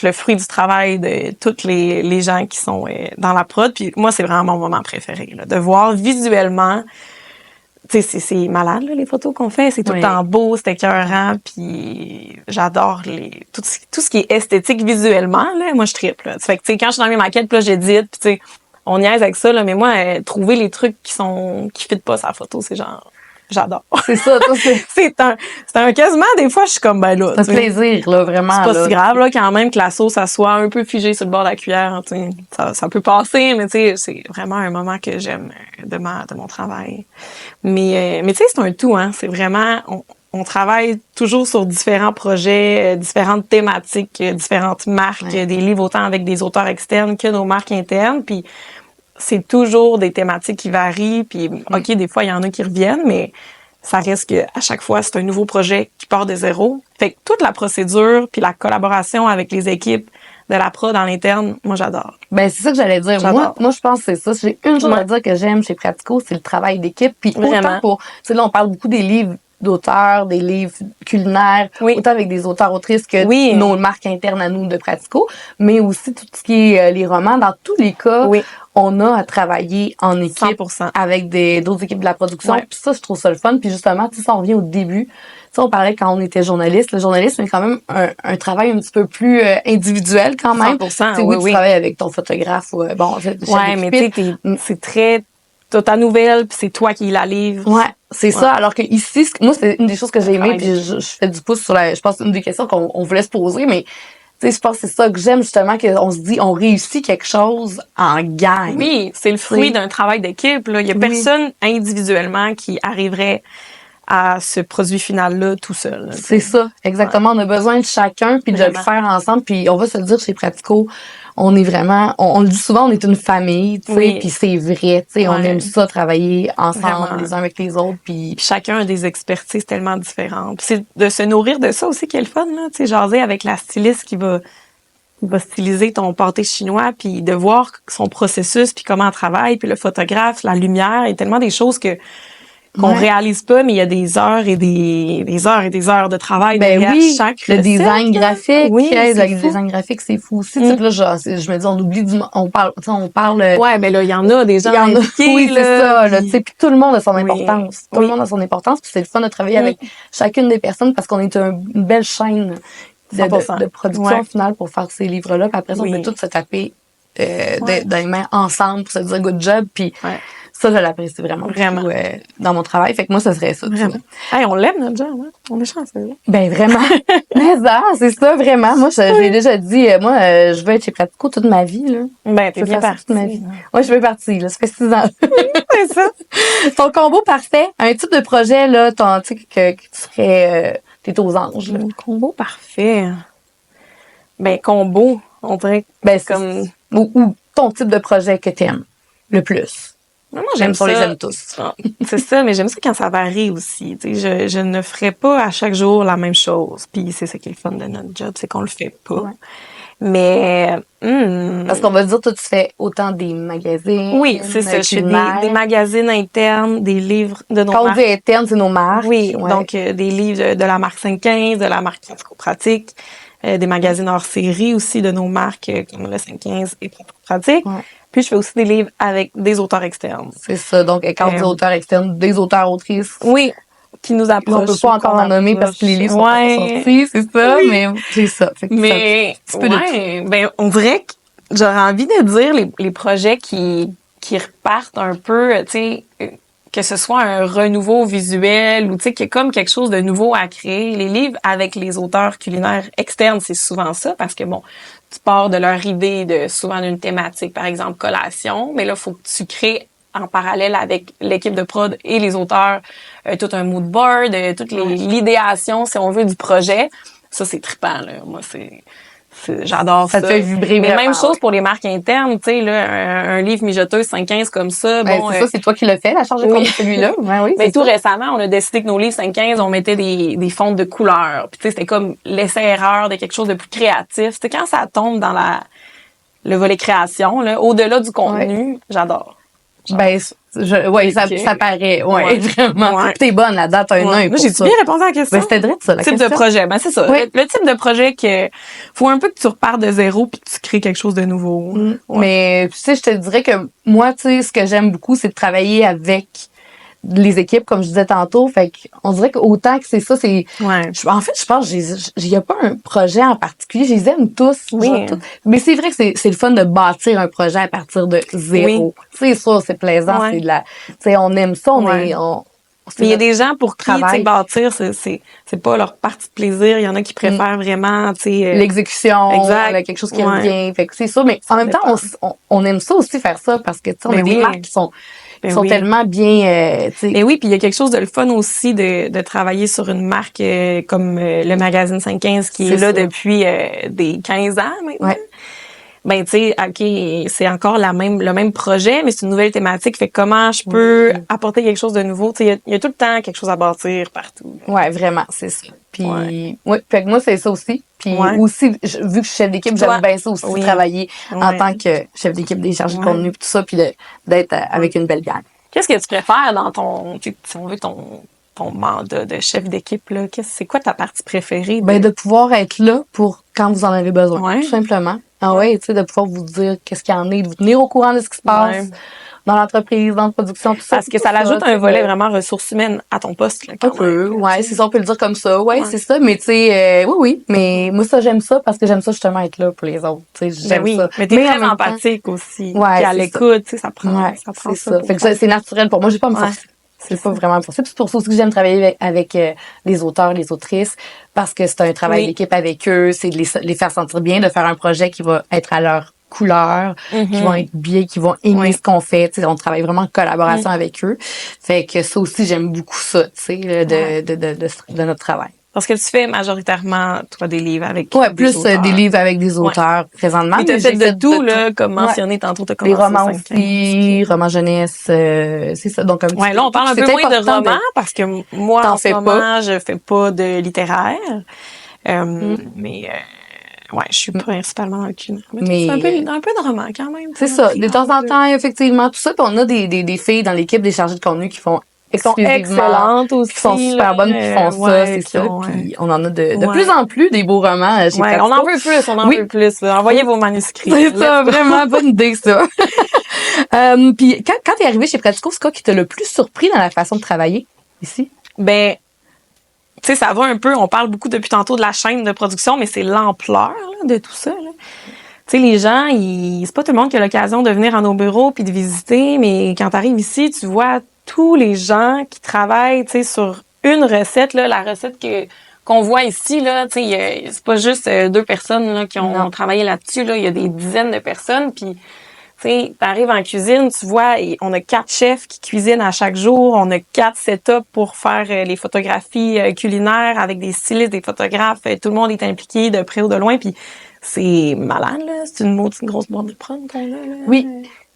le fruit du travail de tous les gens qui sont dans la prod. Puis moi, c'est vraiment mon moment préféré, là, de voir visuellement. Tu sais, c'est malade, là, les photos qu'on fait. C'est tout le Oui. temps beau, c'est écœurant, puis j'adore tout ce qui est esthétique visuellement, là. Moi, je trippe, là. Fait que, tu sais, quand je suis dans mes maquettes, puis là, j'édite, puis tu sais, on niaise avec ça, là, mais moi, trouver les trucs qui fitent pas sa photo, c'est genre, j'adore. C'est ça, toi, c'est c'est un quasiment, des fois, je suis comme, ben là, un tu sais, plaisir, là, vraiment. c'est pas là. si grave, là, quand même, que la sauce, ça soit un peu figée sur le bord de la cuillère, tu sais. Ça peut passer, mais tu sais, c'est vraiment un moment que j'aime de mon travail. Mais tu sais, c'est un tout, hein. C'est vraiment, on travaille toujours sur différents projets, différentes thématiques, différentes marques, Ouais. des livres autant avec des auteurs externes que nos marques internes, puis c'est toujours des thématiques qui varient, puis OK, des fois, il y en a qui reviennent, mais ça reste que à chaque fois, c'est un nouveau projet qui part de zéro. Fait que toute la procédure puis la collaboration avec les équipes de la prod dans l'interne, moi, j'adore. Ben, c'est ça que j'allais dire. J'adore. Moi, je pense que c'est ça. J'ai une chose Ouais. à dire que j'aime chez Pratico, c'est le travail d'équipe. Puis autant Vraiment. pour, tu sais, là, on parle beaucoup des livres d'auteurs, des livres culinaires, Oui. autant avec des auteurs-autrices que Oui. nos marques internes à nous de Pratico, mais aussi tout ce qui est les romans. Dans tous les cas, Oui. on a à travailler en équipe 100%. avec d'autres équipes de la production. Ouais. Puis ça, je trouve ça le fun. Puis justement, tu sais, ça, on revient au début. Tu sais, on parlait quand on était journaliste. Le journalisme est quand même un travail un petit peu plus individuel quand même. 100%, Tu sais, oui, tu oui. travailles avec ton photographe ou bon, chef Ouais, mais tu sais, d'équipe. c'est très... T'as ta nouvelle, puis c'est toi qui la livre. Ouais, c'est ça. Alors que ici, moi, c'est une des choses que j'ai aimé, travail puis je fais du pouce sur je pense, une des questions qu'on voulait se poser, mais tu sais, je pense que c'est ça que j'aime justement, qu'on se dit, on réussit quelque chose en gang. Oui, c'est le fruit Oui. d'un travail d'équipe, là. Il y a Oui. personne individuellement qui arriverait à ce produit final-là tout seul. Là, c'est ça, exactement. On a besoin de chacun, puis de le faire ensemble. Puis on va se le dire chez Pratico, on est vraiment, on le dit souvent, on est une famille, tu sais, puis c'est vrai, tu sais, on aime ça travailler ensemble, les uns avec les autres, puis chacun a des expertises tellement différentes. Puis c'est de se nourrir de ça aussi qui est le fun, là, tu sais, jaser avec la styliste qui va styliser ton pâté chinois, puis de voir son processus, puis comment elle travaille, puis le photographe, la lumière, il y a tellement des choses qu'on réalise pas, mais il y a des heures et des heures et des heures de travail derrière chaque recette. Le design graphique, le design graphique, c'est fou aussi. Tu sais, là, je me dis, on oublie on parle. Ouais, mais là, il y en a des gens. Oui, c'est ça, là, tu sais, puis tout le monde a son importance. Tout le monde a son importance, puis c'est le fun de travailler avec chacune des personnes parce qu'on est une belle chaîne de production finale pour faire ces livres-là. Puis après, on peut tous se taper dans les mains ensemble pour se dire good job, puis ça, je l'apprécie vraiment. Beaucoup, dans mon travail. Fait que moi, ce serait ça. Vraiment. Hey, on l'aime, notre job, hein? On est chanceux. Ben, vraiment. Mais ça, c'est ça, vraiment. Moi, j'ai déjà dit, je veux être chez Pratico toute ma vie, là. Ben, t'es bien partie. Toute ma vie. Ouais, je veux partir, là. Ça fait 6 ans. C'est ça. Ton combo parfait. Un type de projet, là, tu sais, que tu serais, t'es aux anges, là. Un combo parfait. Ben, combo, on dirait. Ben, c'est comme. Ou ton type de projet que t'aimes le plus. Moi, j'aime ça. On les aime tous. C'est ça, mais j'aime ça quand ça varie aussi. Tu sais, je ne ferai pas à chaque jour la même chose. Puis c'est ça qui est le fun de notre job, c'est qu'on le fait pas. Ouais. Mais parce qu'on va dire, toi, tu fais autant des magazines. Oui, c'est ça. Je fais des magazines internes, des livres de nos marques. Quand on dit interne, c'est nos marques. Oui, donc des livres de la marque 515, de la marque Pratico-Pratique, des magazines hors série aussi de nos marques comme le 515 et Pratico-Pratique. Ouais. Puis, je fais aussi des livres avec des auteurs externes. C'est ça. Donc, quand on dit auteurs externes, des auteurs-autrices. Oui. Qui nous approchent. On peut pas encore en nommer parce que les livres sont pas sortis, c'est ça. Oui. Mais c'est ça. Fait que mais, ben, on dirait que j'aurais envie de dire les projets qui repartent un peu, tu sais, que ce soit un renouveau visuel ou, tu sais, qu'il y a comme quelque chose de nouveau à créer. Les livres avec les auteurs culinaires externes, c'est souvent ça parce que, bon, tu pars de leur idée de souvent d'une thématique, par exemple collation, mais là, il faut que tu crées en parallèle avec l'équipe de prod et les auteurs tout un mood board, toute l'idéation, si on veut, du projet. Ça, c'est trippant, là. Moi, j'adore ça. Ça te fait vibrer. Mais même chose pour les marques internes, tu sais, là, un livre mijoteuse 515 comme ça. Bon, c'est ça, c'est toi qui l'as fait, la charge de com de celui-là. Oui, mais tout récemment, on a décidé que nos livres 515, on mettait des fonds de couleurs. Puis tu sais, c'était comme l'essai-erreur de quelque chose de plus créatif. C'était quand ça tombe dans le volet création, là, au-delà du contenu, j'adore. Ben, ça paraît, vraiment. Ouais. T'es bonne là-dedans, t'as un œil. Moi, j'ai-tu bien répondu à la question? Ben, c'était vrai ça, la question. Type de projet, ben, c'est ça. Le type de projet que, faut un peu que tu repartes de zéro puis que tu crées quelque chose de nouveau. Mais, tu sais, je te dirais que moi, tu sais, ce que j'aime beaucoup, c'est de travailler avec les équipes, comme je disais tantôt. Fait qu'on dirait qu'autant que c'est ça, c'est... En fait, je pense qu'il n'y a pas un projet en particulier. Je les aime tous. Oui. Tous. Mais c'est vrai que c'est le fun de bâtir un projet à partir de zéro. C'est ça, c'est plaisant. C'est de la... Tu sais, on aime ça. Mais il y a des gens pour qui, tu sais, bâtir, c'est pas leur partie de plaisir. Il y en a qui préfèrent vraiment, tu sais... l'exécution. Exact. Quelque chose qui revient. Fait que c'est ça. Mais en même temps, on aime ça aussi faire ça parce que, tu sais, on a des marques qui sont tellement bien... Mais oui, puis il y a quelque chose de le fun aussi de travailler sur une marque comme le magazine 515 qui est là depuis des 15 ans maintenant. Ouais. Ben, tu sais, OK, c'est encore le même projet, mais c'est une nouvelle thématique. Fait comment je peux apporter quelque chose de nouveau? Tu sais, il y a tout le temps quelque chose à bâtir partout. Ouais, vraiment, c'est ça. Puis, fait que moi, c'est ça aussi. Puis aussi, vu que je suis chef d'équipe, j'aime bien ça aussi, travailler en tant que chef d'équipe des chargés de contenu, tout ça, puis d'être avec une belle gang. Qu'est-ce que tu préfères dans si on veut, ton mandat de chef d'équipe, là? C'est quoi ta partie préférée? Ben, de pouvoir être là pour quand vous en avez besoin, tout simplement. Ah ouais, tu sais, de pouvoir vous dire qu'est-ce qu'il y en est, de vous tenir au courant de ce qui se passe dans l'entreprise, dans la production, tout ça. Parce que ça ajoute un volet vraiment ressources humaines à ton poste, là, quand même. C'est ça, on peut le dire comme ça. C'est ça. Mais tu sais, oui. Mais moi, ça, j'aime ça parce que j'aime ça justement être là pour les autres. Tu sais, j'aime ça. Mais t'es très empathique aussi. Puis à l'écoute, tu sais, ça prend ça. Fait que c'est naturel pour moi. J'ai pas à me forcer. C'est pas vraiment possible. C'est pour ça aussi que j'aime travailler avec les auteurs, les autrices, parce que c'est un travail d'équipe avec eux, c'est de les faire sentir bien, de faire un projet qui va être à leur couleur, qui vont être bien, qui vont aimer ce qu'on fait. Tu sais, on travaille vraiment en collaboration avec eux. Fait que ça aussi, j'aime beaucoup ça, tu sais, de notre travail. Parce que tu fais majoritairement, toi, des livres avec plus des livres avec des auteurs présentement. Mais tu as fait de tout, là, comme mentionné tantôt, tu as commencé. Les romans aussi, romans jeuness, c'est ça. Donc, là, on parle un peu moins de romans parce que moi, en ce moment, je fais pas de littéraire. Mais je suis principalement dans le culinaire. Mais c'est un peu de roman quand même. C'est ça. De temps en temps, effectivement, tout ça. Puis on a des filles dans l'équipe des chargées de contenu qui font sont excellentes aussi. Qui sont super bonnes, qui font ça, c'est ça. Puis on en a de plus en plus des beaux romans chez Pratico. On en veut plus, veut plus. Envoyez vos manuscrits. C'est ça, vraiment bonne idée, ça. Puis quand t'es arrivée chez Pratico, c'est quoi qui t'a le plus surpris dans la façon de travailler ici? Ben, tu sais, ça va un peu, on parle beaucoup depuis tantôt de la chaîne de production, mais c'est l'ampleur là, de tout ça. Là. Tu sais, les gens, c'est pas tout le monde qui a l'occasion de venir à nos bureaux puis de visiter, mais quand t'arrives ici, tu vois tous les gens qui travaillent, tu sais, sur une recette, là, la recette qu'on voit ici, là, tu sais, c'est pas juste 2 personnes là, qui ont travaillé là-dessus, là, il y a des dizaines de personnes, puis tu sais, t'arrives en cuisine, tu vois, on a 4 chefs qui cuisinent à chaque jour, on a 4 setups pour faire les photographies culinaires avec des stylistes, des photographes, tout le monde est impliqué de près ou de loin, puis c'est malade, là, c'est une grosse boîte de prod qu'on a, là.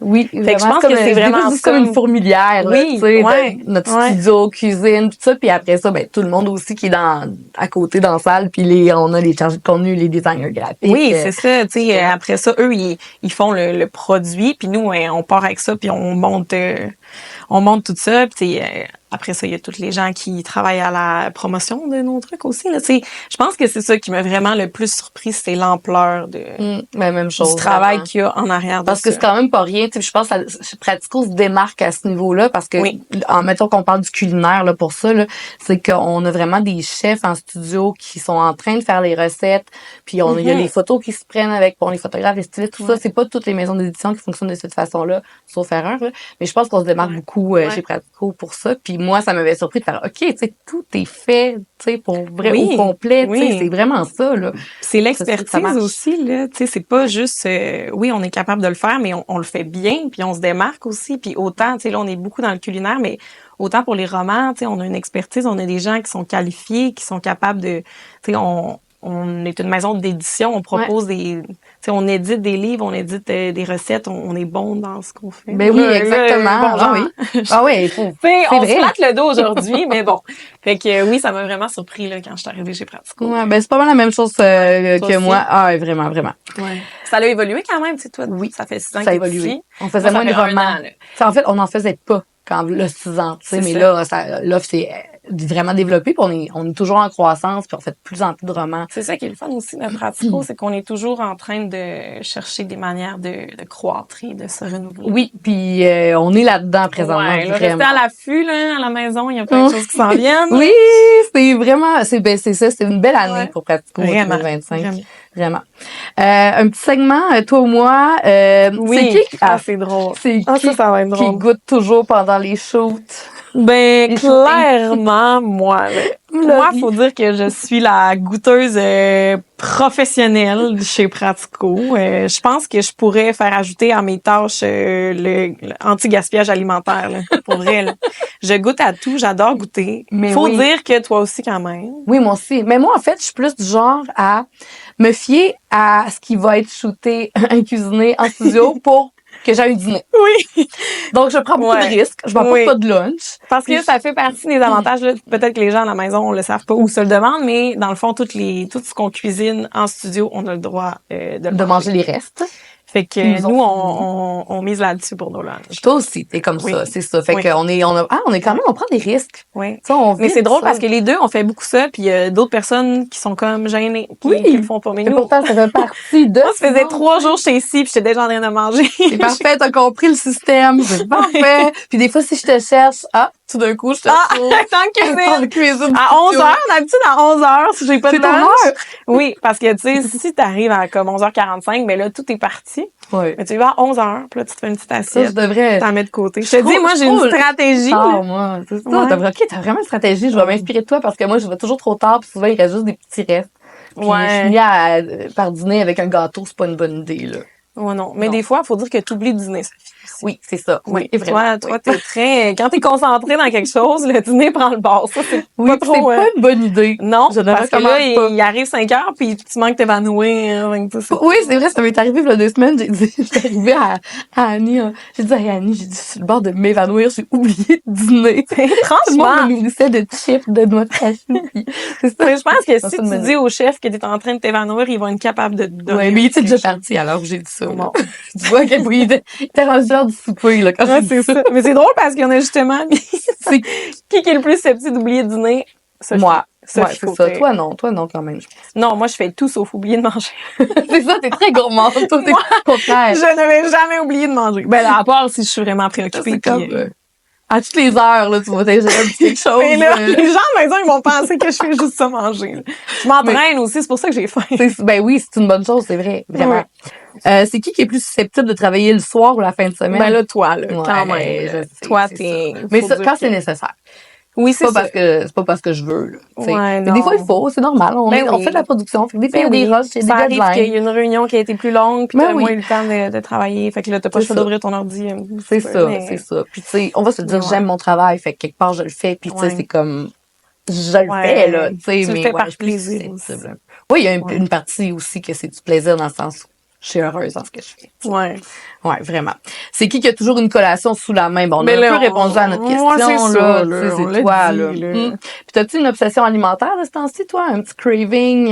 Oui, fait que je pense que c'est vraiment comme une fourmilière, oui, tu sais, notre studio, cuisine, tout ça, puis après ça, ben tout le monde aussi qui est à côté dans la salle, puis on a les chargés de contenu, les designers graphiques. Oui, c'est ça, tu sais, après ça, eux ils font le produit, puis nous on part avec ça, puis on monte tout ça, puis après ça, il y a tous les gens qui travaillent à la promotion de nos trucs aussi. Là. Je pense que c'est ça qui m'a vraiment le plus surpris, c'est l'ampleur même chose, du travail qu'il y a en arrière de parce que c'est quand même pas rien. Je pense que Pratico se démarque à ce niveau-là parce que, mettons qu'on parle du culinaire là, pour ça, là, c'est qu'on a vraiment des chefs en studio qui sont en train de faire les recettes, puis il y a les photos qui se prennent avec les photographes, les stylistes, tout ça. C'est pas toutes les maisons d'édition qui fonctionnent de cette façon-là, sauf erreur. Là. Mais je pense qu'on se démarque beaucoup chez Pratico pour ça. Puis moi, ça m'avait surpris de faire, OK, tu sais, tout est fait, tu sais, pour vrai au complet, tu sais, c'est vraiment ça, là. C'est l'expertise aussi, là, tu sais, c'est pas juste, on est capable de le faire, mais on le fait bien, puis on se démarque aussi, puis autant, tu sais, là, on est beaucoup dans le culinaire, mais autant pour les romans, tu sais, on a une expertise, on a des gens qui sont qualifiés, qui sont capables de, tu sais, on est une maison d'édition, on propose des, tu sais, on édite des livres, on édite des recettes, on est bon dans ce qu'on fait. Ben oui, exactement. Il faut. On se flatte le dos aujourd'hui, mais bon. Fait que oui, ça m'a vraiment surpris là quand je suis arrivée chez Pratico. Ouais, ben c'est pas mal la même chose que moi. Ah, vraiment, vraiment. Ouais. Ça a évolué quand même, tu sais, toi. Oui, ça fait 6 ans que ça a évolué. On faisait moins de romans. En fait, on n'en faisait pas quand le 6 ans, tu sais, mais là, l'offre s'est vraiment développée, puis on est toujours en croissance, puis on fait de plus en plus de romans. C'est ça qui est le fun aussi de Pratico, c'est qu'on est toujours en train de chercher des manières de croître et de se renouveler. Oui, puis on est là-dedans présentement. Ouais, là, rester à l'affût, là, à la maison, il y a plein de choses qui s'en viennent. Oui, c'est vraiment, c'est ça, c'est une belle année pour Pratico 2025. Vraiment. Un petit segment, toi ou moi. Oui, c'est drôle. C'est qui ça va être drôle. Qui goûte toujours pendant les shoots? Ben, clairement, moi. Moi, faut dire que je suis la goûteuse professionnelle chez Pratico. Je pense que je pourrais faire ajouter à mes tâches le anti-gaspillage alimentaire, là, pour vrai. Là. Je goûte à tout, j'adore goûter. Mais faut dire que toi aussi quand même. Oui, moi aussi. Mais moi, en fait, je suis plus du genre à me fier à ce qui va être shooté, cuisiné en studio pour que j'ai un dîner. Oui. Donc, je prends beaucoup de risques. Je m'apporte pas de lunch. Parce que ça fait partie des avantages. Là. Peut-être que les gens à la maison, on le savent pas ou se le demandent, mais dans le fond, tout ce qu'on cuisine en studio, on a le droit de manger les restes. Fait que nous, on mise là-dessus pour nos lunchs. Toi aussi, t'es comme ça, c'est ça. Fait qu'on est, on prend des risques. Oui. Mais c'est drôle parce que les deux, on fait beaucoup ça, puis il y a d'autres personnes qui sont comme gênées, qui le font pas. Mais nous, pourtant, ça fait partie de. Moi, ça faisait 3 jours chez ici, puis j'étais déjà en train de manger. C'est parfait, t'as compris le système, c'est parfait. Puis des fois, si je te cherche, tout d'un coup, je te trouve. En cuisine. À 11h, d'habitude, à 11h, si j'ai pas de lunch. Oui, parce que, tu sais, si t'arrives à comme 11h45, ben là, tout est parti. Oui. Mais tu vas à 11h, puis là, tu te fais une petite assiette. Ça, je devrais. T'en mets de côté. Je te dis, moi, j'ai une stratégie. Moi, c'est ça. T'as vraiment une stratégie. Je vais m'inspirer de toi parce que moi, je vais toujours trop tard, puis souvent, il reste juste des petits restes. Puis je finis par dîner avec un gâteau, c'est pas une bonne idée, là. Ouais, non. Mais Non. des fois, il faut dire que tu oublies de dîner, Sophie. Oui, c'est ça. Oui, vraiment. toi, t'es très, quand t'es concentré dans quelque chose, le dîner prend le bord. Ça, c'est Oui, pas puis trop, c'est pas une bonne idée. non, Je ne parce que là, recommande pas. il arrive 5 heures puis tu manques t'évanouir. Donc, ça, c'est Oui, c'est vrai, ça m'est arrivé il y a 2 semaines. J'ai dit, j'étais arrivée à Annie. J'ai dit à Annie, j'ai dit, je suis sur le bord de m'évanouir, j'ai oublié de dîner. Tout le monde franchement. me nourrissait de chips, de noix de cajou. Puis c'est ça. Mais je pense que Ça si me tu donne- dis au chef que t'es en train de t'évanouir, ils vont être capables de te donner. Ouais, mais il était déjà quelque chose. parti alors que j'ai dit ça. là. Bon. Tu vois quel point il était rendu l'heure du souper, là, quand Ouais, j'ai c'est dit ça. ça. Mais c'est drôle parce qu'il y en a justement, C'est qui est le plus susceptible d'oublier de dîner? Sophie. moi. Sophie Ouais, c'est ça. Côté. Toi, non, quand même. Non, moi, je fais tout sauf oublier de manger. C'est ça, t'es très gourmande. Toi, t'es Moi, au contraire. Je ne vais jamais oublier de manger. Ben, là, à part si je suis vraiment préoccupée. C'est comme, puis, à toutes les heures, là, tu vas t'ingérer un petit quelque chose. Mais là, les gens à la maison, ils vont penser que je fais juste ça manger. là. Je m'entraîne aussi, c'est pour ça que j'ai faim. Ben oui, c'est une bonne chose, c'est vrai, vraiment. C'est qui est plus susceptible de travailler le soir ou la fin de semaine? Ben là, toi, là, Ouais, quand même. je là. sais, Toi, c'est t'es... ça. Mais faut ça, dire quand que- c'est nécessaire. Oui, c'est ça. C'est pas parce que je veux, là. tu sais. Ouais, Mais des fois, il non. faut, c'est normal. On Ben on oui. fait de la production. Fait que des fois, il y a Ben des oui. rushs, il y a Ça des arrive qu'il y deadlines. a une réunion qui a été plus longue, puis Ben t'as oui. moins eu le temps de travailler. Fait que là, t'as pas le C'est choix ça. d'ouvrir ton ordi. un petit C'est peu, ça, mais- c'est ça. Puis tu sais, on va se dire, Ouais. j'aime mon travail, fait que quelque part, je le fais. Puis tu sais, Ouais. c'est comme, je le Ouais. fais, là, tu sais, Tu le mais fais ouais, par je suis plus plaisir susceptible. Oui, il y a Ouais. une partie aussi que c'est du plaisir dans le sens où je suis heureuse dans ce que je fais. tu sais. Ouais. Ouais, vraiment. C'est qui a toujours une collation sous la main? Bon, on a Mais un là, peu répondu à notre ouais, question, c'est là. ça, Tu là, sais, on c'est l'a toi, dit, là. là. Puis t'as-tu une obsession alimentaire de ce temps-ci, toi? Un petit craving?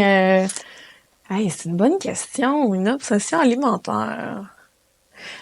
Hey, c'est une bonne question. Une obsession alimentaire.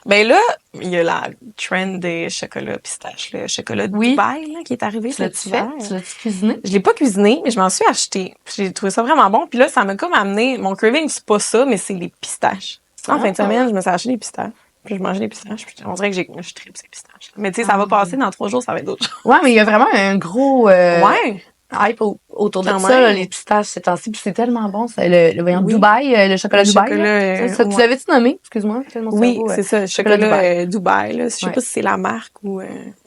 Ben là, il y a la trend des chocolats pistaches, le chocolat de Oui. Dubaï, là, qui est arrivé Tu cet l'as-tu fait? hiver. Tu l'as-tu cuisiné? Je l'ai pas cuisiné, mais je m'en suis acheté. J'ai trouvé ça vraiment bon. Puis là, ça m'a comme amené... Mon craving, c'est pas ça, mais c'est les pistaches. En fin de semaine, je me suis acheté des pistaches. Puis je mangeais des pistaches. Puis on dirait que je tripe ces pistaches. Mais tu sais, ça va passer dans 3 jours, ça va être d'autres choses. Ouais, mais il y a vraiment un gros Ouais. hype autour de Quand ça, même. là, les pistaches ces temps-ci. Puis c'est tellement bon, ça. Voyons, Oui. Dubaï, le chocolat Le Dubaï. chocolat, là. Ça, tu ouais. l'avais-tu nommé? Excuse-moi, c'est mon Oui, cerveau, c'est ça. chocolat Chocolat Dubaï, là. Je sais Ouais. pas si c'est la marque ou...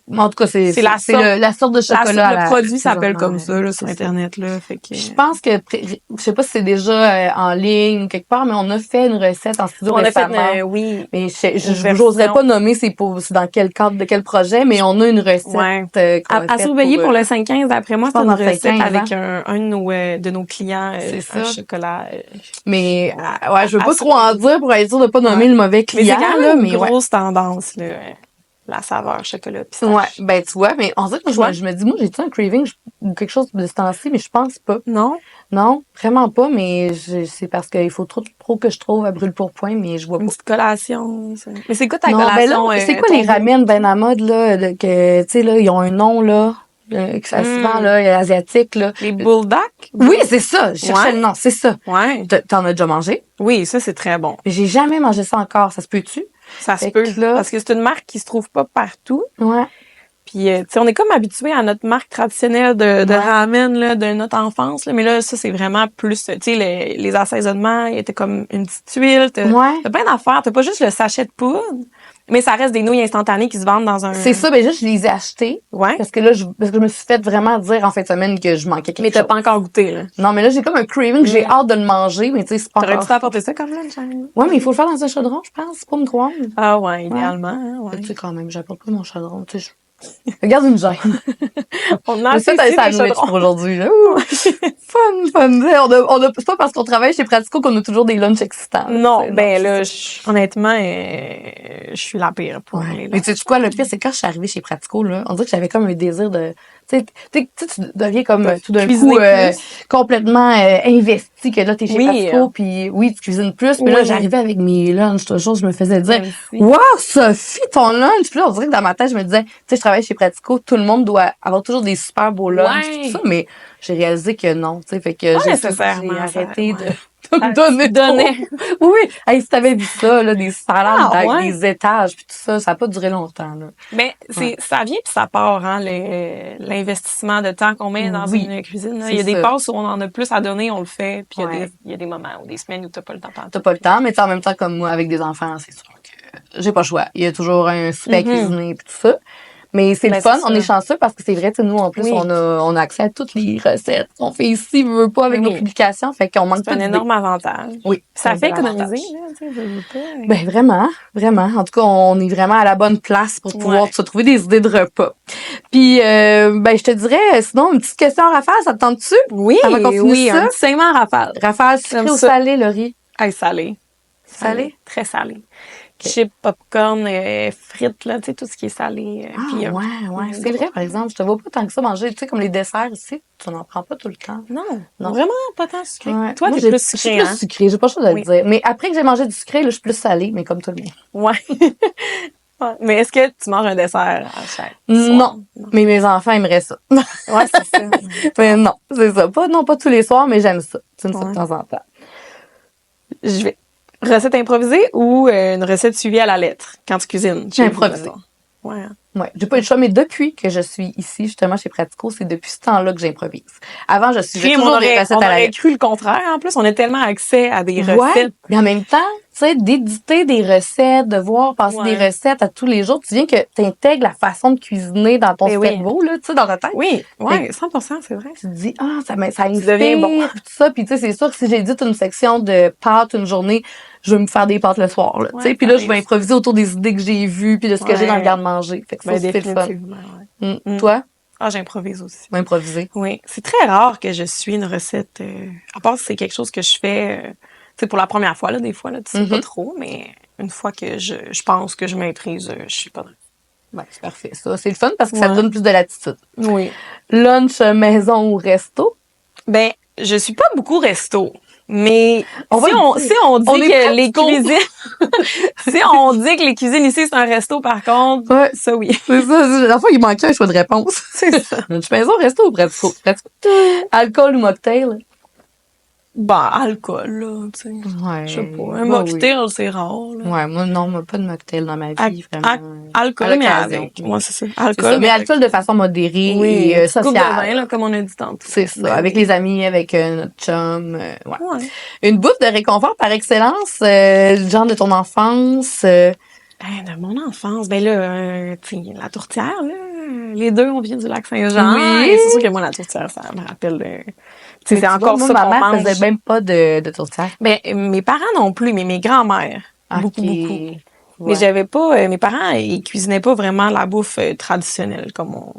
Mais en tout cas, c'est la sorte- la sorte de chocolat. le produit s'appelle présentement, comme ça, là, sur c'est ça. Internet, là. Fait que... Puis je pense que, je sais pas si c'est déjà en ligne ou quelque part, mais on a fait une recette en studio On a fait, récemment. oui. Mais version. j'oserais pas nommer c'est dans quel cadre de quel projet, mais on a une recette Ouais. qu'on a À faite surveiller pour euh, le 5-15, d'après moi, je c'est pense une dans le recette 5-15, avec un de nos clients, C'est un ça. chocolat. Mais ouais, je veux à pas trop en dire pour être sûr de pas nommer Ouais. le mauvais Mais c'est client quand là, même une mais ouais. grosse tendance, là, la saveur chocolat pistache. Ouais, ben tu vois, mais en fait, Toi? je me dis, moi, j'ai-tu un craving ou quelque chose de ce temps-ci, mais je pense pas. Non? Non, vraiment pas, mais c'est parce qu'il faut trop que je trouve à brûle-pourpoint, mais je vois Une pas. petite collation. Ça. Mais c'est quoi ta Non, ben collation? là, c'est quoi les ramen ben à mode, là, que, tu sais, là, ils ont un nom, là, que ça se vend, là, asiatique, là. Les bulldog? Oui, c'est ça, je cherchais Ouais. le nom, c'est ça. Ouais. T'en as déjà mangé? Oui, ça, c'est très bon. Mais j'ai jamais mangé ça encore, ça se peut-tu? Ça se Fait peut. que là- Parce que c'est une marque qui se trouve pas partout. Ouais. Puis, tu sais, on est comme habitué à notre marque traditionnelle de Ouais. ramen, là, de notre enfance, là. Mais là, ça, c'est vraiment plus, tu sais, les assaisonnements, il était comme une petite tuile. T'as Ouais. plein d'affaires. T'as pas juste le sachet de poudre, mais ça reste des nouilles instantanées qui se vendent dans un... C'est ça, ben juste, je les ai achetées. Ouais. Parce que là, parce que je me suis fait vraiment dire en fin de semaine que je manquais quelque Mais t'as chose. pas encore goûté, là. Non, mais là, j'ai comme un craving, j'ai hâte de le manger, mais tu sais, c'est pas T'aurais encore. dû t'apporter ça comme lunch, hein? Ouais, mais il faut le faire dans un chaudron, je pense, pas micro-ondes. Ah ouais, idéalement, hein, Fait que, ouais. tu sais, quand même, j'apporte pas mon chaudron, tu sais. Regarde une gêne. On a Mais ça, assez t'as ici, ça les nous chaudrons. pour aujourd'hui, là. Ouh. Fun. C'est pas parce qu'on travaille chez Pratico qu'on a toujours des lunchs excitants. Non, tu sais, ben c'est là, ça. honnêtement, je suis la pire pour Ouais. les Mais tu sais quoi, le pire, c'est quand je suis arrivée chez Pratico, là, on dirait que j'avais comme un désir de, tu deviens comme De tout d'un cuisiner coup plus. complètement investi, que là, t'es chez Oui, Pratico, puis oui, tu cuisines plus, mais là, Oui. j'arrivais avec mes lunchs, toujours, je me faisais dire, Merci. wow, Sophie, ton lunch! Puis là, on dirait que dans ma tête, je me disais, tu sais, je travaille chez Pratico, tout le monde doit avoir toujours des super beaux lunchs, Ouais. tout ça, mais j'ai réalisé que non, tu sais, fait que Pas j'ai nécessairement, arrêté ça, de, ouais. de me donner Donner. trop. Oui, hey, si t'avais vu ça, là, des salades Ah, avec ouais. des étages, puis tout ça, ça a pas duré longtemps, là. Mais ça vient puis ça part, hein, l'investissement de temps qu'on met dans Oui, une cuisine. Là. c'est Il y a des ça. passes où on en a plus à donner, on le fait, puis Ouais. il y a des moments ou des semaines où t'as pas le temps. T'as pas le temps, mais tu sais, en même temps, comme moi, avec des enfants, c'est sûr que j'ai pas le choix. Il y a toujours un souper à cuisiner, puis tout ça. Mais c'est le Ben, fun, c'est on ça. est chanceux parce que c'est vrai, tu sais, nous, en plus, Oui. on a accès à toutes les recettes qu'on fait ici, veut pas, avec Oui. nos publications, fait qu'on manque C'est pas un d'idées. énorme avantage. Oui. Ça c'est fait un bel économiser, avantage. là, tu sais, veux pas. Ben, vraiment, vraiment. En tout cas, on est vraiment à la bonne place pour pouvoir Ouais. se trouver des idées de repas. Puis, ben, je te dirais, sinon, une petite question à Raphaël, ça te tente-tu? Oui, Avant qu'on finisse oui, ça? un petit segment rafale. Raphaël, sucré J'aime ou ça. salé, Laurie? Hey, salé. Salé? Très salé. Ok. Chips, popcorn, frites, là, tu sais, tout ce qui est salé. Ah, Puis, ouais. C'est vrai, par exemple. Je te vois pas tant que ça manger, tu sais, comme les desserts ici. Tu n'en prends pas tout le temps. Non, Non. vraiment pas tant sucré. Ouais. Toi, Moi, t'es plus je suis sucré, plus hein? sucrée. J'ai pas le choix de le Oui. dire. Mais après que j'ai mangé du sucré, là, je suis plus salée, mais comme tout le monde. Ouais. Ouais. Mais est-ce que tu manges un dessert à chaque Non. soir? Non. Mais mes enfants aimeraient ça. Ouais, c'est ça. Mais non, c'est ça. Pas tous les soirs, mais j'aime ça. C'est une fois de Ouais. temps en temps. Je vais. Recette improvisée ou une recette suivie à la lettre quand tu cuisines? Chez vous, Improvisée. mettons? Ouais. Hein. Ouais, j'ai pas eu le choix, mais depuis que je suis ici, justement, chez Pratico, c'est depuis ce temps-là que j'improvise. Avant, je suivais Crime, on toujours des aurait, recettes on à la aurait lettre. cru le contraire. En plus, on a tellement accès à des Ouais, recettes. mais en même temps, tu sais, d'éditer des recettes, de voir passer Ouais. des recettes à tous les jours, tu viens que t'intègres la façon de cuisiner dans ton Ben oui. cerveau, là, tu sais, dans ta tête. Oui, Fait ouais, 100%, c'est vrai. tu te dis, ah, ça deviens inspire, bon. puis tout ça. Puis, tu sais, c'est sûr que si j'édite une section de pâtes une journée, je vais me faire des pâtes le soir, là, tu sais. Ouais, Puis ça là, je vais arrive. improviser autour des idées que j'ai vues, puis de ce que j'ai dans le Ouais. garde-manger. Fait que ça, Ben, c'est le fun. définitivement, ouais. Toi, Ah, j'improvise aussi. improviser. Oui. C'est très rare que je suis une recette, à part si c'est quelque chose que je fais, tu sais, pour la première fois, là, des fois, là, tu sais pas trop, mais une fois que je pense que je maîtrise, je suis pas dans. Ben, c'est parfait, ça. C'est le fun parce que ça te Ouais. donne plus de latitude. Oui. Lunch, maison ou resto? Ben, je suis pas beaucoup resto. Mais On va si le on, dire. si on dit On est que les pratico. cuisines, si on dit que les cuisines ici c'est un resto par contre, Ouais. ça oui. C'est ça. La fois, il manquait un choix de réponse. C'est ça. Lunch, maison, resto ou pratico? Pratico. Alcool ou mocktail? Bah, alcool, là, tu sais. Ouais. Je sais pas. Un bah mocktail, c'est rare, là. Ouais, moi, non, moi, pas de mocktail dans ma vie, vraiment. Alcool, À mais l'occasion. avec. Moi, c'est ça. C'est Alcool, ça. Mais avec. alcool de façon modérée Oui, et une petite coupe de vin, sociale. là, comme on a dit tantôt. C'est ça. Ben avec oui. les amis, avec notre chum. Ouais. Ouais. Une bouffe de réconfort par excellence, genre de ton enfance. De mon enfance, ben là, tu sais, la tourtière, là, les deux, on vient du lac Saint-Jean. Oui. Et c'est sûr que moi, la tourtière, ça me rappelle, tu sais, Mais c'est tu encore vois, ça moi, qu'on ma mère mange. faisait même pas de tourtière. Ben, mes parents non plus, mais mes grands-mères. Beaucoup. Ouais. Mais j'avais pas, mes parents, ils cuisinaient pas vraiment la bouffe traditionnelle, comme on,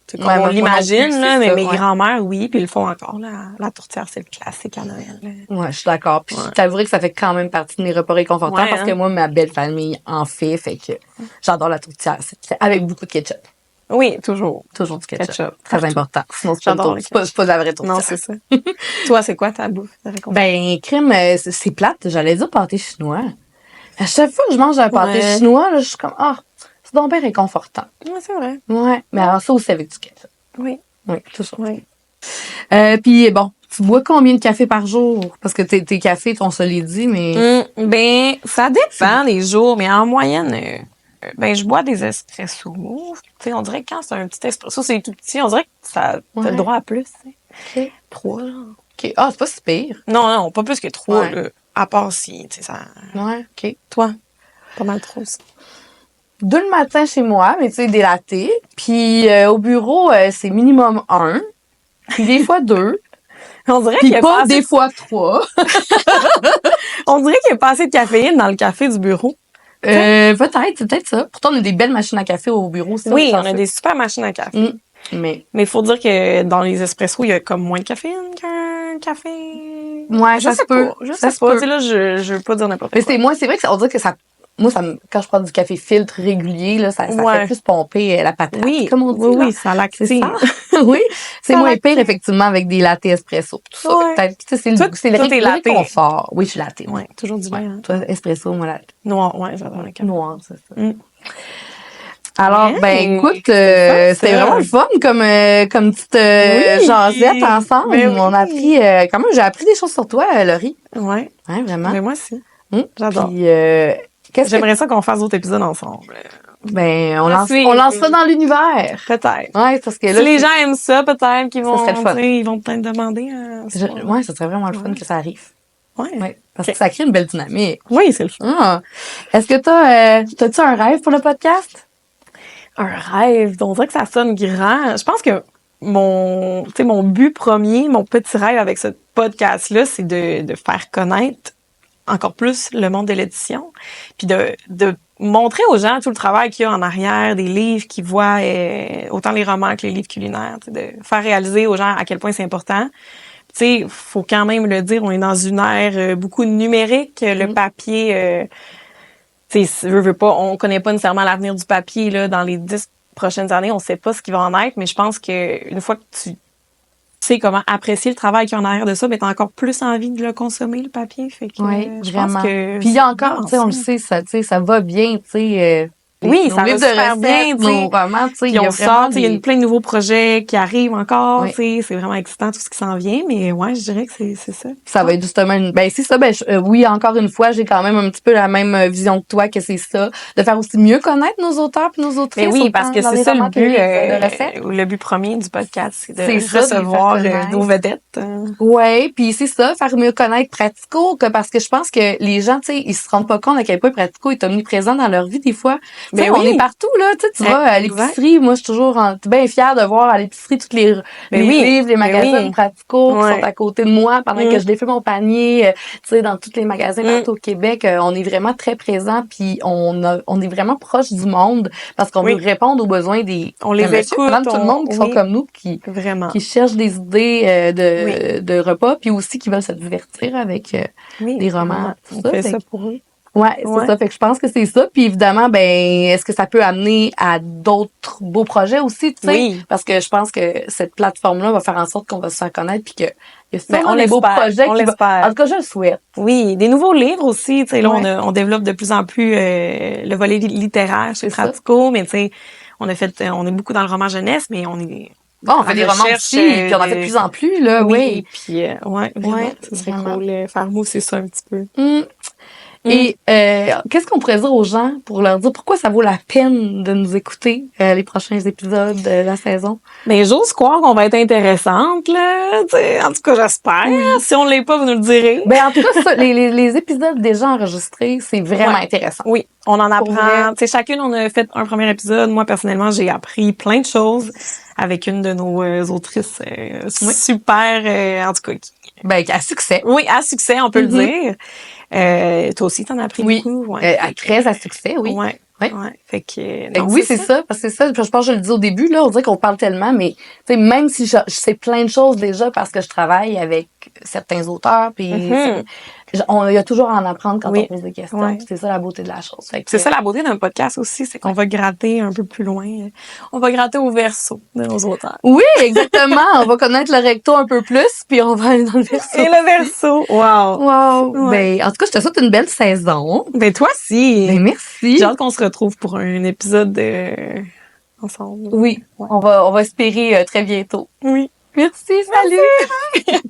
tu sais, comme Ouais, on moi non l'imagine, plus, là, c'est mais ça, mes ouais. grands-mères, oui, puis ils le font encore, là. La tourtière, c'est le classique à Noël, là. Ouais, je suis d'accord. Puis Ouais. je t'avouerai que ça fait quand même partie de mes repas réconfortants Ouais, parce que hein. moi, ma belle famille en fait que j'adore la tourtière. C'est avec beaucoup de ketchup. Oui, toujours. Toujours du ketchup. Ketchup, Très partout. important. Sinon, c'est pas, J'adore le c'est pas de la vraie tourtière. Non, c'est ça. Toi, c'est quoi ta bouffe de réconfort? Ben, crème, c'est plate. J'allais dire pâté chinois. À chaque fois que je mange un pâté Ouais. chinois, là, je suis comme, c'est donc bien réconfortant. Ouais, c'est vrai. Ouais. Mais alors ça aussi avec du ketchup. Oui. Oui, toujours. Oui. Puis bon, tu bois combien de café par jour? Parce que tes cafés, on se l'est dit, mais... Ben, ça dépend des jours, mais en moyenne, ben, je bois des espressos. Tu sais, on dirait que quand c'est un petit espresso, c'est tout petit, on dirait que ça, t'as Ouais. le droit à plus, tu sais. OK. 3, genre. OK. Ah, c'est pas si pire. Non, pas plus que 3, Ouais. là. À part si, tu sais, ça... Ouais, OK. Toi, pas mal trop, ça. 2 le matin chez moi, mais tu sais, des latés. Puis au bureau, c'est minimum 1. Puis des fois 2. On dirait Puis qu'il y a pas pas assez... des fois 3. On dirait qu'il y a pas assez de caféine dans le café du bureau. Peut-être, c'est peut-être ça. Pourtant, on a des belles machines à café au bureau. Ça, Oui, ça on a fait. des super machines à café. Mais Mais il faut dire que dans les espressos, il y a comme moins de caféine qu'un café. ouais, Je ça sais se peut. pas. Je Ça sais se pas. peut. Tu sais, là, je veux pas dire n'importe Mais quoi. c'est vrai que on dirait que ça. Moi, quand je prends du café filtre régulier, là, ça Ouais. fait plus pomper la patate, Oui, comme on dit. oui, là. oui, ça C'est lactine. ça. Oui. C'est Ça moins lactine. pire, effectivement, avec des lattes espresso. Tout ça. Ouais. Peut-être. Tu sais, Toi, c'est toi, t'es le latte. réconfort. Oui, je suis latte. Ouais, toujours du lait, hein. Toi, espresso, moi, latte. Noir, ouais, j'adore le café. Noir, c'est ça. Mm. Alors, Yeah. ben écoute, C'est c'était fun, ça. vraiment le fun comme petite Oui. jasette ensemble. Ben oui. On a appris, quand même, j'ai appris des choses sur toi, Laurie. Ouais. Hein, vraiment. Mais moi aussi. Hum. J'adore. Puis, qu'est-ce que, J'aimerais ça qu'on fasse d'autres épisodes ensemble. ben, Ah, on lance ça dans l'univers. Peut-être. Ouais, parce que là, Si les gens aiment ça, peut-être qu'ils vont, serait le fun. tu sais, ils vont peut-être demander. ouais, ça serait vraiment le fun Ouais. que ça arrive. Ouais. Ouais, parce Ok. que ça crée une belle dynamique. Oui, c'est le fun. Ah. Est-ce que t'as-tu un rêve pour le podcast? Un rêve, on dirait que ça sonne grand. Je pense que mon but premier, mon petit rêve avec ce podcast-là, c'est de faire connaître encore plus le monde de l'édition, puis de montrer aux gens tout le travail qu'il y a en arrière des livres qu'ils voient, autant les romans que les livres culinaires, de faire réaliser aux gens à quel point c'est important. Tu sais, faut quand même le dire, on est dans une ère beaucoup numérique, le papier, tu sais, veux pas, on connaît pas nécessairement l'avenir du papier là dans les 10 prochaines années, on sait pas ce qui va en être, mais je pense que une fois que tu sais comment apprécier le travail qu'il y a en arrière de ça, mais t'as encore plus envie de le consommer, le papier. Fait que, je pense que puis il y a encore, tu sais, on le sait, ça, tu sais, ça va bien, tu sais. Oui, ça va super bien, nos romans, tu sais, il y a vraiment il y a plein de nouveaux projets qui arrivent encore, tu sais, c'est vraiment excitant tout ce qui s'en vient, mais ouais, je dirais que c'est ça. Ça va être justement c'est ça, oui, encore une fois, j'ai quand même un petit peu la même vision que toi, que c'est ça, de faire aussi mieux connaître nos auteurs puis nos autrices. Mais oui, parce que c'est ça le but, le but premier du podcast, c'est de recevoir nos vedettes. Ouais, puis c'est ça, faire mieux connaître Pratico, parce que je pense que les gens, tu sais, ils se rendent pas compte à quel point Pratico est omniprésent dans leur vie des fois. Mais on est partout là, tu vas à l'épicerie, moi je suis toujours bien fière de voir à l'épicerie tous les livres, les magasins Pratico qui sont à côté de moi pendant que je défais mon panier, tu sais, dans tous les magasins partout au Québec, on est vraiment très présent, puis on est vraiment proche du monde parce qu'on veut répondre aux besoins des on les écoute, tout le monde qui sont comme nous, qui cherchent des idées de repas, puis aussi qui veulent se divertir avec des romans. On fait ça pour eux. Ouais, c'est ça. Fait que je pense que c'est ça. Puis évidemment, est-ce que ça peut amener à d'autres beaux projets aussi, tu sais? Oui. Parce que je pense que cette plateforme-là va faire en sorte qu'on va se faire connaître, puis que il y a sûrement des beaux projets. En tout cas, je le souhaite. Oui, des nouveaux livres aussi. Tu sais, là, on développe de plus en plus le volet littéraire chez Pratico, mais tu sais, on est beaucoup dans le roman jeunesse, mais on est on fait des romans aussi, puis on en fait de plus en plus, là, oui. Puis, vraiment, ça serait cool. Faire mousser ça un petit peu. Et qu'est-ce qu'on pourrait dire aux gens pour leur dire pourquoi ça vaut la peine de nous écouter les prochains épisodes de la saison? Mais j'ose croire qu'on va être intéressante, là. T'sais, en tout cas, j'espère. Si on l'est pas, vous nous le direz. En tout cas, ça, les épisodes déjà enregistrés, c'est vraiment intéressant. Oui, on en apprend. Tu sais, chacune, on a fait un premier épisode. Moi, personnellement, j'ai appris plein de choses avec une de nos autrices super, en tout cas. À succès. Oui, à succès, on peut le dire. Toi aussi, t'en as appris beaucoup. Très à succès, oui. Ouais. Fait que, c'est ça. Parce que c'est ça. Je pense que je le dis au début, là, on dirait qu'on parle tellement, mais, tu sais, même si je sais plein de choses déjà parce que je travaille avec certains auteurs, puis il y a toujours à en apprendre quand on pose des questions. C'est ça la beauté de la chose. C'est ça la beauté d'un podcast aussi, c'est qu'on va gratter un peu plus loin. On va gratter au verso de nos auteurs. Oui, exactement. On va connaître le recto un peu plus, puis on va aller dans le verso. Et le verso. Wow. Ouais. En tout cas, je te souhaite une belle saison. Toi aussi. Merci. J'ai hâte qu'on se retrouve pour un épisode ensemble. Oui. On va espérer très bientôt. Oui. Merci. Salut.